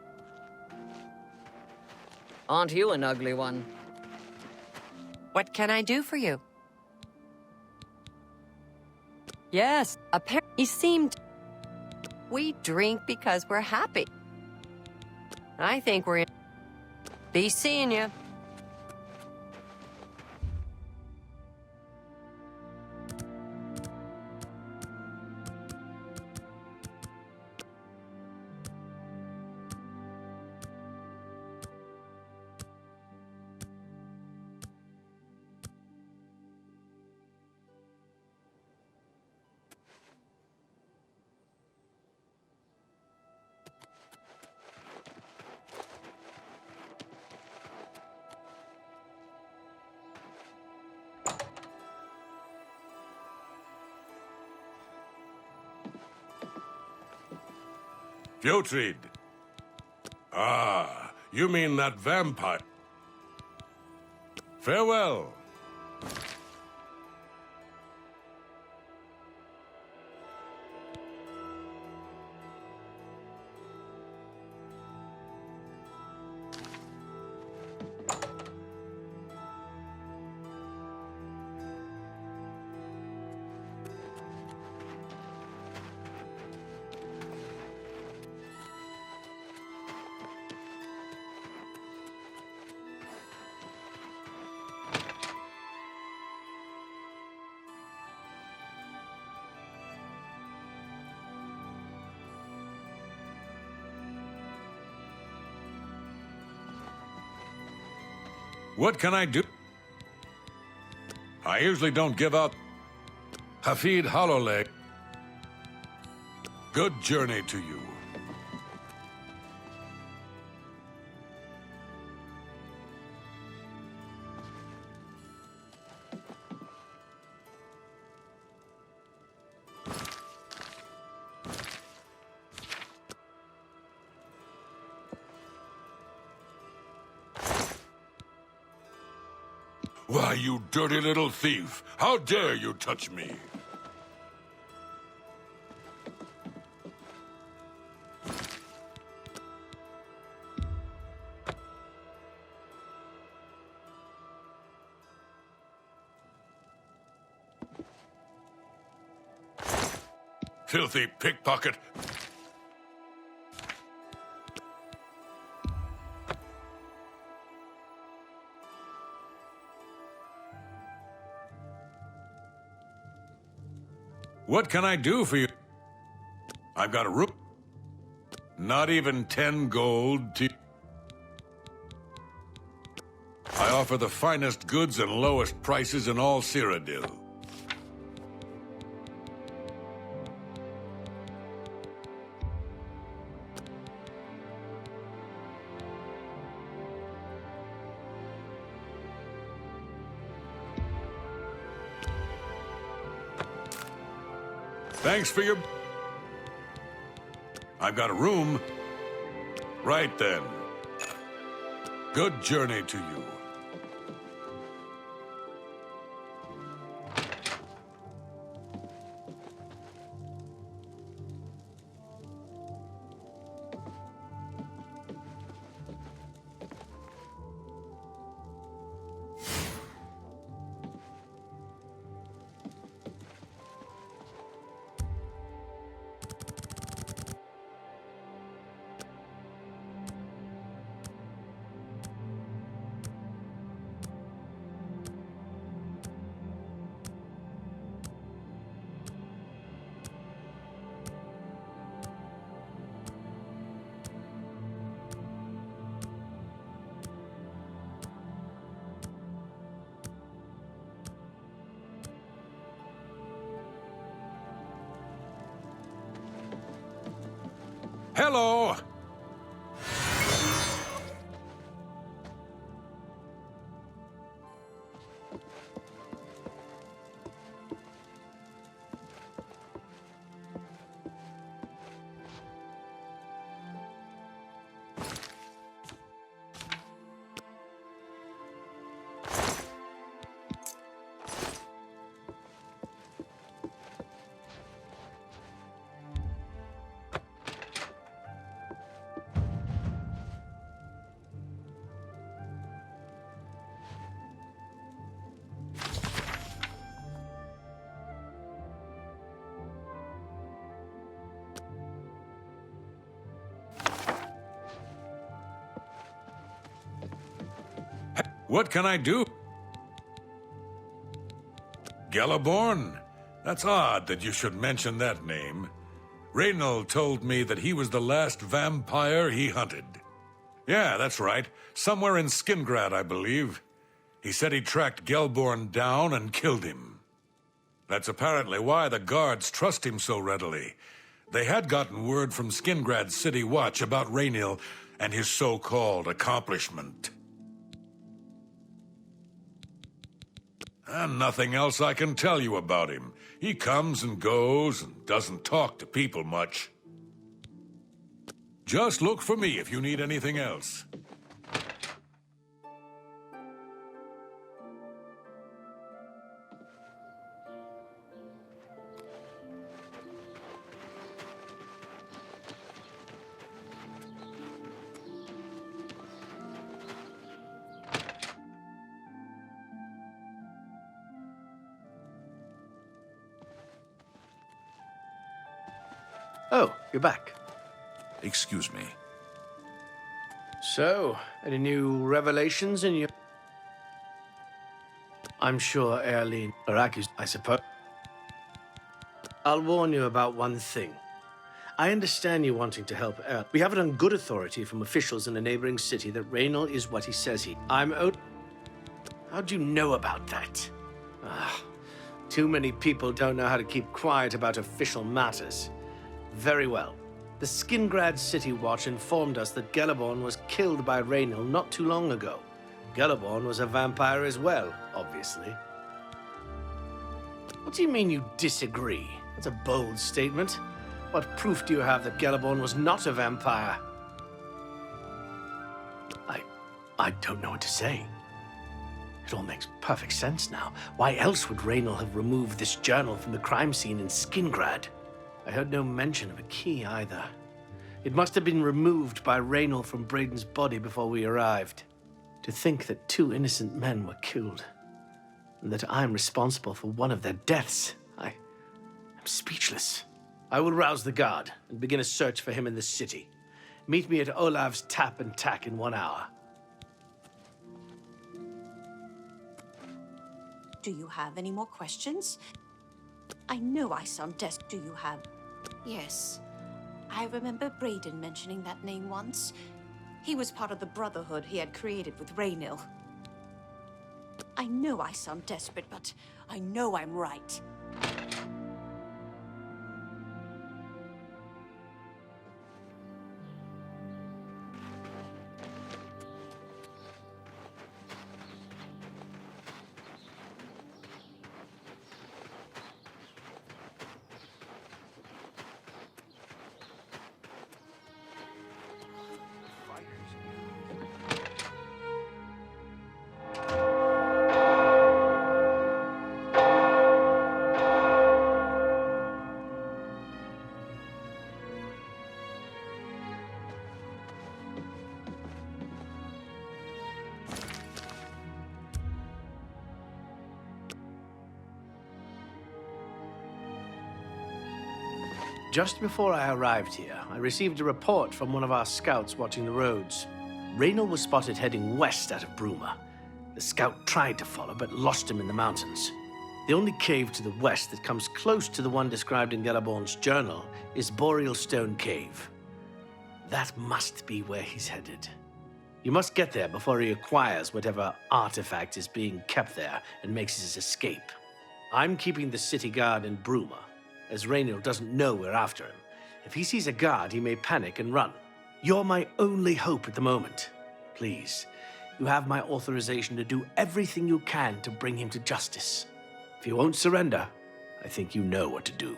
Aren't you an ugly one? What can I do for you? Yes, apparently he seemed... We drink because we're happy. I think we're... Be seeing you. Putrid. Ah, you mean that vampire. Farewell. What can I do? I usually don't give out Hafid Hollowleg. Good journey to you. Why, you dirty little thief! How dare you touch me? Filthy pickpocket! What can I do for you? I've got a room. Not even 10 gold to... I offer the finest goods and lowest prices in all Cyrodiil. Thanks for your... I've got a room. Right then. Good journey to you. Hello! What can I do? Galaborn? That's odd that you should mention that name. Reynald told me that he was the last vampire he hunted. Yeah, that's right. Somewhere in Skingrad, I believe. He said he tracked Gelborn down and killed him. That's apparently why the guards trust him so readily. They had gotten word from Skingrad's City Watch about Raynil and his so-called accomplishment. And nothing else I can tell you about him. He comes and goes and doesn't talk to people much. Just look for me if you need anything else. Oh, you're back. Excuse me. So, any new revelations in your... I'm sure Erlene Araki's, I suppose. I'll warn you about one thing. I understand you wanting to help Erl. We have it on good authority from officials in a neighboring city that Raynil is what he says he... How'd you know about that? Too many people don't know how to keep quiet about official matters. Very well. The Skingrad City Watch informed us that Galaborn was killed by Raynil not too long ago. Galaborn was a vampire as well, obviously. What do you mean you disagree? That's a bold statement. What proof do you have that Galaborn was not a vampire? I don't know what to say. It all makes perfect sense now. Why else would Raynil have removed this journal from the crime scene in Skingrad? I heard no mention of a key either. It must have been removed by Raynil from Braden's body before we arrived. To think that 2 innocent men were killed, and that I'm responsible for one of their deaths, I'm speechless. I will rouse the guard and begin a search for him in the city. Meet me at Olav's Tap and Tack in 1 hour. Do you have any more questions? I know I sound desperate. Do you have... Yes. I remember Braden mentioning that name once. He was part of the Brotherhood he had created with Raynil. I know I sound desperate, but I know I'm right. Just before I arrived here, I received a report from one of our scouts watching the roads. Raynil was spotted heading west out of Bruma. The scout tried to follow, but lost him in the mountains. The only cave to the west that comes close to the one described in Galaborn's journal is Boreal Stone Cave. That must be where he's headed. You must get there before he acquires whatever artifact is being kept there and makes his escape. I'm keeping the city guard in Bruma, as Raynil doesn't know we're after him. If he sees a guard, he may panic and run. You're my only hope at the moment. Please, you have my authorization to do everything you can to bring him to justice. If he won't surrender, I think you know what to do.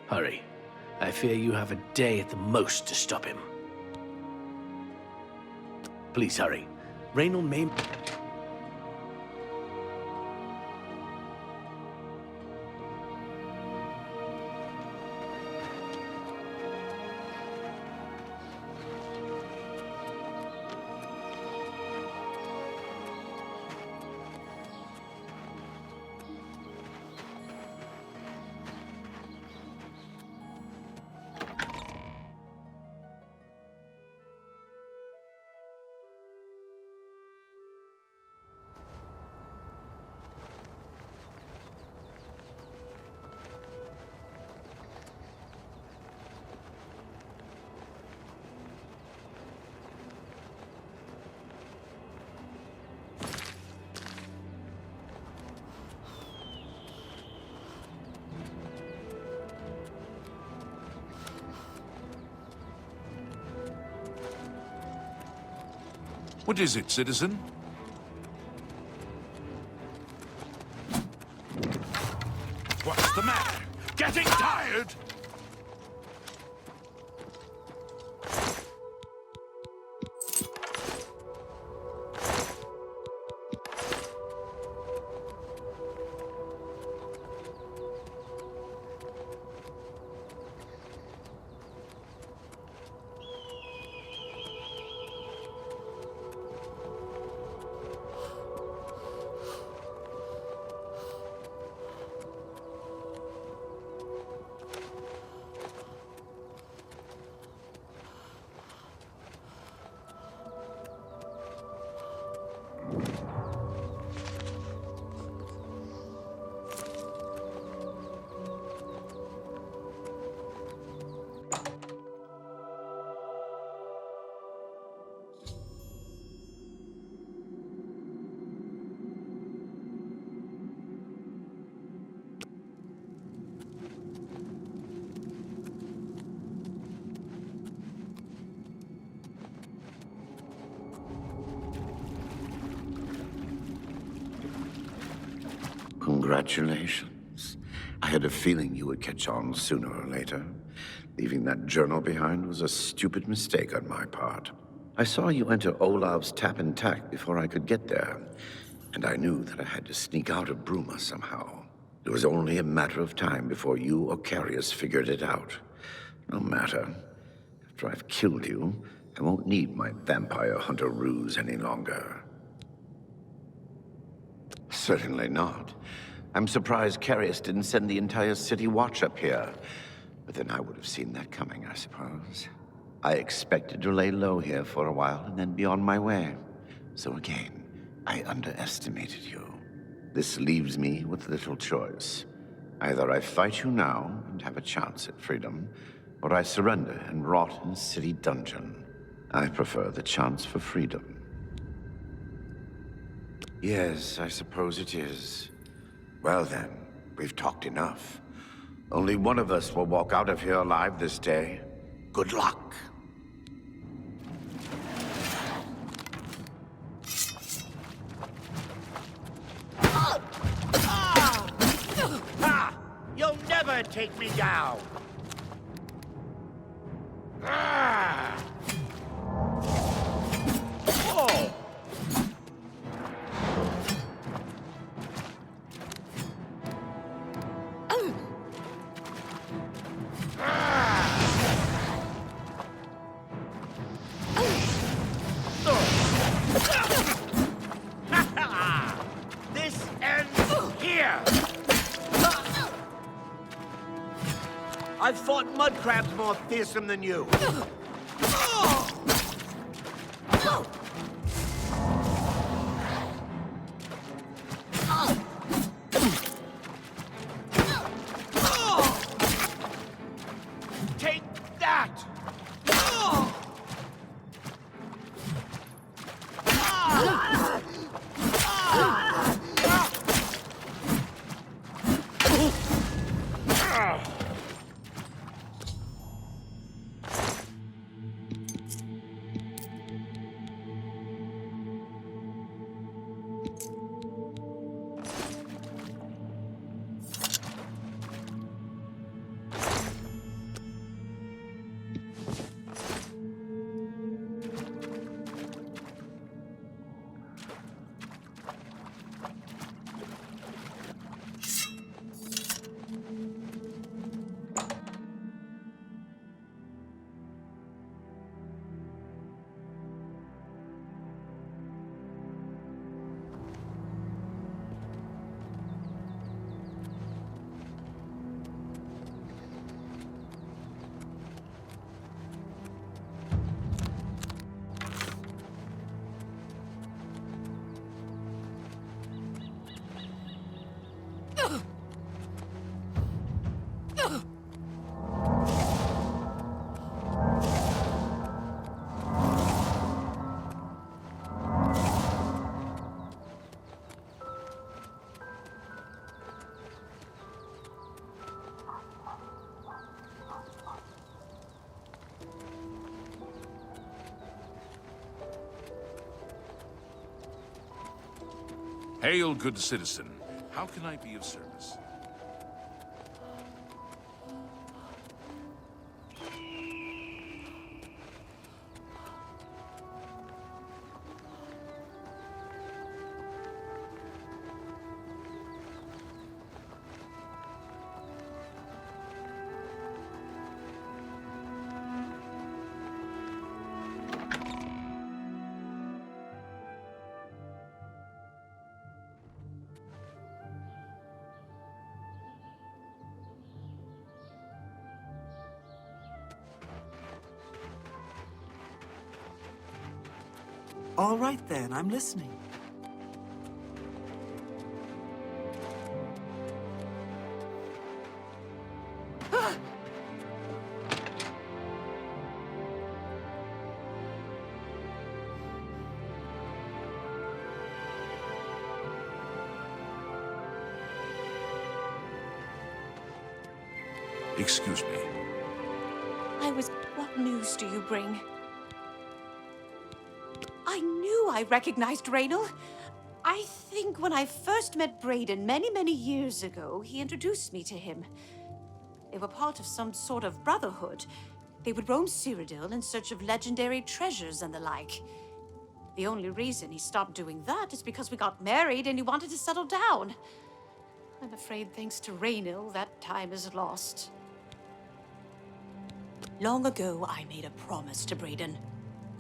Hurry. I fear you have a day at the most to stop him. Please hurry. Raynal may... What is it, citizen? What's the matter? Getting tired? Congratulations. I had a feeling you would catch on sooner or later. Leaving that journal behind was a stupid mistake on my part. I saw you enter Olav's tap and tack before I could get there, and I knew that I had to sneak out of Bruma somehow. It was only a matter of time before you or Carius figured it out. No matter. After I've killed you, I won't need my vampire hunter ruse any longer. Certainly not. I'm surprised Carius didn't send the entire city watch up here. But then I would have seen that coming, I suppose. I expected to lay low here for a while and then be on my way. So again, I underestimated you. This leaves me with little choice. Either I fight you now and have a chance at freedom, or I surrender and rot in a city dungeon. I prefer the chance for freedom. Yes, I suppose it is. Well then, we've talked enough. Only one of us will walk out of here alive this day. Good luck. You'll never take me down! Oh! This ends here! I've fought mud crabs more fearsome than you. Take that! Hail, good citizen. How can I be of service? All right then, I'm listening. Excuse me. What news do you bring? I knew I recognized Raynal. I think when I first met Braden many years ago, he introduced me to him. They were part of some sort of brotherhood. They would roam Cyrodiil in search of legendary treasures and the like. The only reason he stopped doing that is because we got married and he wanted to settle down. I'm afraid thanks to Raynal, that time is lost. Long ago, I made a promise to Braden.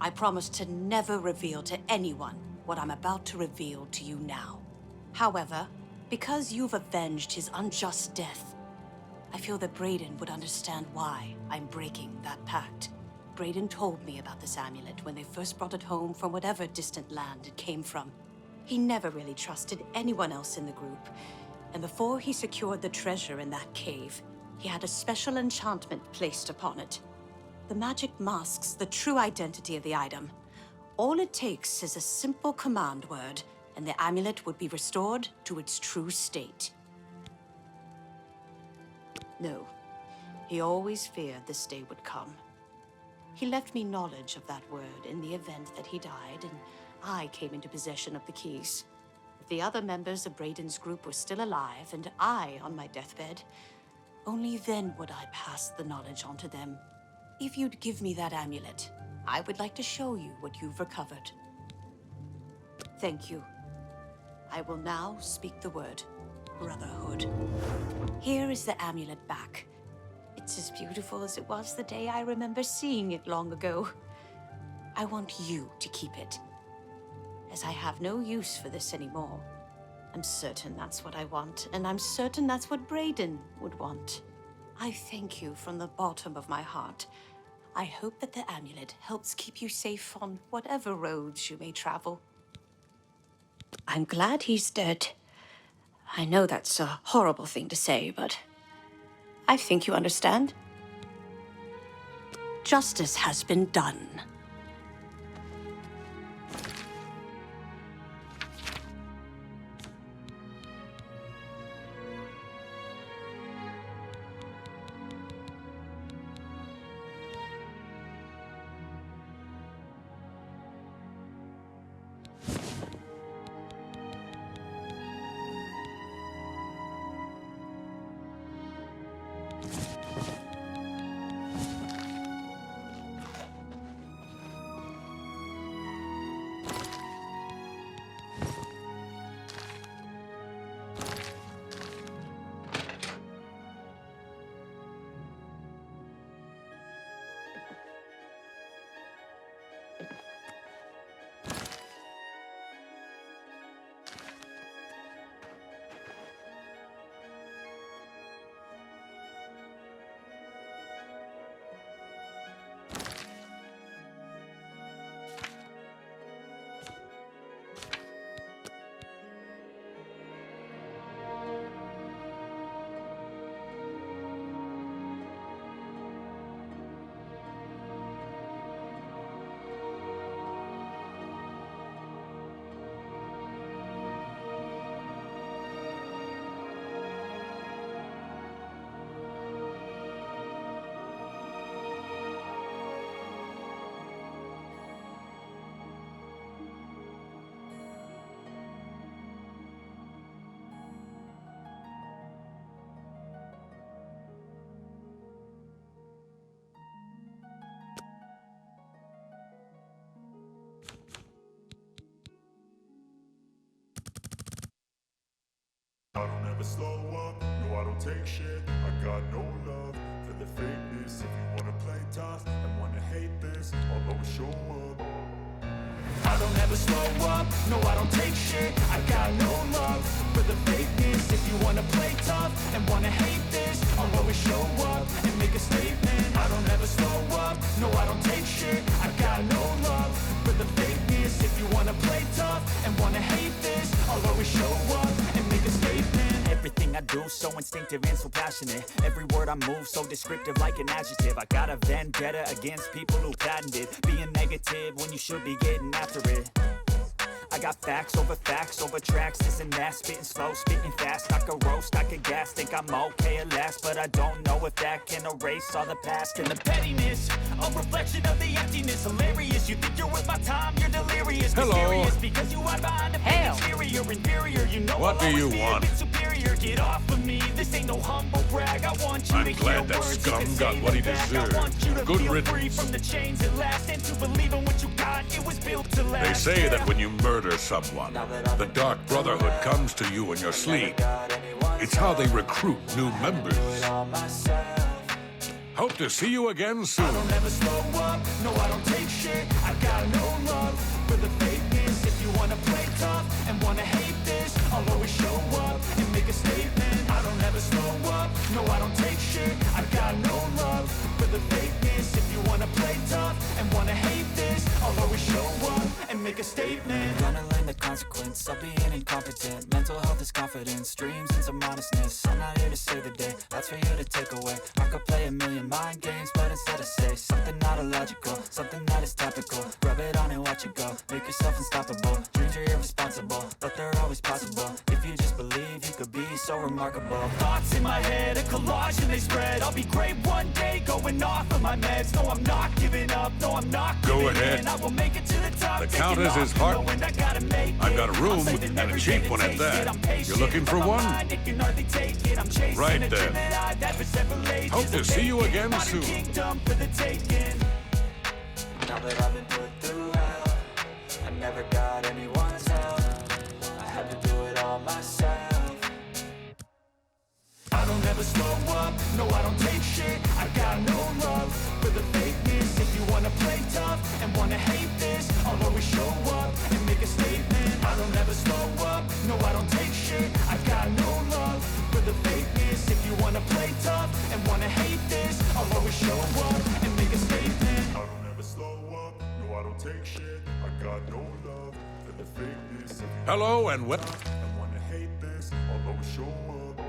I promised to never reveal to anyone what I'm about to reveal to you now. However, because you've avenged his unjust death, I feel that Braden would understand why I'm breaking that pact. Braden told me about this amulet when they first brought it home from whatever distant land it came from. He never really trusted anyone else in the group, and before he secured the treasure in that cave, he had a special enchantment placed upon it. The magic masks the true identity of the item. All it takes is a simple command word, and the amulet would be restored to its true state. No, he always feared this day would come. He left me knowledge of that word in the event that he died, and I came into possession of the keys. If the other members of Braden's group were still alive, and I on my deathbed, only then would I pass the knowledge on to them. If you'd give me that amulet, I would like to show you what you've recovered. Thank you. I will now speak the word, Brotherhood. Here is the amulet back. It's as beautiful as it was the day I remember seeing it long ago. I want you to keep it, as I have no use for this anymore. I'm certain that's what I want, and I'm certain that's what Braden would want. I thank you from the bottom of my heart. I hope that the amulet helps keep you safe on whatever roads you may travel. I'm glad he's dead. I know that's a horrible thing to say, but I think you understand. Justice has been done. never slow up, no I don't take shit. I got no love for the fakeness. If you wanna play tough and wanna hate this, I'll always show up. I don't ever slow up, no I don't take shit. I got no love for the fakeness. If you wanna play tough and wanna hate this, I'll always show up and make a statement. I don't ever slow up, no I don't take shit. I got no love for the fakeness. If you wanna play tough and wanna hate this, I'll always show up and make a statement. Everything I do so instinctive and so passionate. Every word I move so descriptive like an adjective. I got a vendetta against people who patented being negative when you should be getting after it. I got facts over tracks, this and that. Spitting slow, spitting fast. I could roast, I could gas. Think I'm okay at last, but I don't know if that can erase all the past. And the pettiness, a reflection of the emptiness. Hilarious, you think you're worth my time, you're delirious. Hello. Mysterious, because you hide behind a fake exterior. Inferior, you know What I'll do you always be a want? bit superior. Get off of me, this ain't no humble brag. I want you I'm to glad hear that words scum you can got say what he them back. deserved. I want you to Good feel riddance. free from the chains at last, and to believe in what you got, it was built to last. They say that when you murder someone, the Dark Brotherhood comes to you in your sleep. It's how they recruit new members. Hope to see you again soon. I don't ever slow up, no I don't take shit. I got no love for the fakeness. If you wanna play tough and wanna hate this, I'll always show up and make a statement. I don't ever slow up, no I don't take shit. I got no love for the fakeness. If you wanna play tough and wanna hate this, I'll always show up and make a statement. Gonna learn the consequence of being incompetent. Mental health is confidence, dreams and some honestness. I'm not here to save the day, that's for you to take away. I could play a million mind games, but instead I say something not illogical, something that is topical. Rub it on and watch it go, make yourself unstoppable. Dreams are irresponsible, but they're always possible. If you just believe, you could be so remarkable. Thoughts in my head, a collage and they spread. I'll be great one day, going off of my meds. No, I'm not giving up, no, I'm not Go giving ahead. in. I will make it to the top. The taking Countess off, is hard. knowing I gotta make it. I've got a room, I'm saving and a every cheap day to one at taste that. it. I'm patient, You looking for but my one? mind, it can hardly take it. I'm chasing Right a dream then. that I've had for several ages. Hope to A see you vacant again modern soon. kingdom for the taking. Now that I've been put through hell, I never got anyone's help. I had to do it all myself. I don't ever slow up, no I don't take shit. I got no love for the fakeness. If you wanna play tough and wanna hate this, I'll always show up and make a statement. I don't ever slow up, no I don't take shit. I got no love for the fakeness. If you wanna play tough and wanna hate this, I'll always show up and make a statement. I don't ever slow up, no I don't take shit. I got no love for the fakeness. If you Hello and wanna hate this, I'll always show up.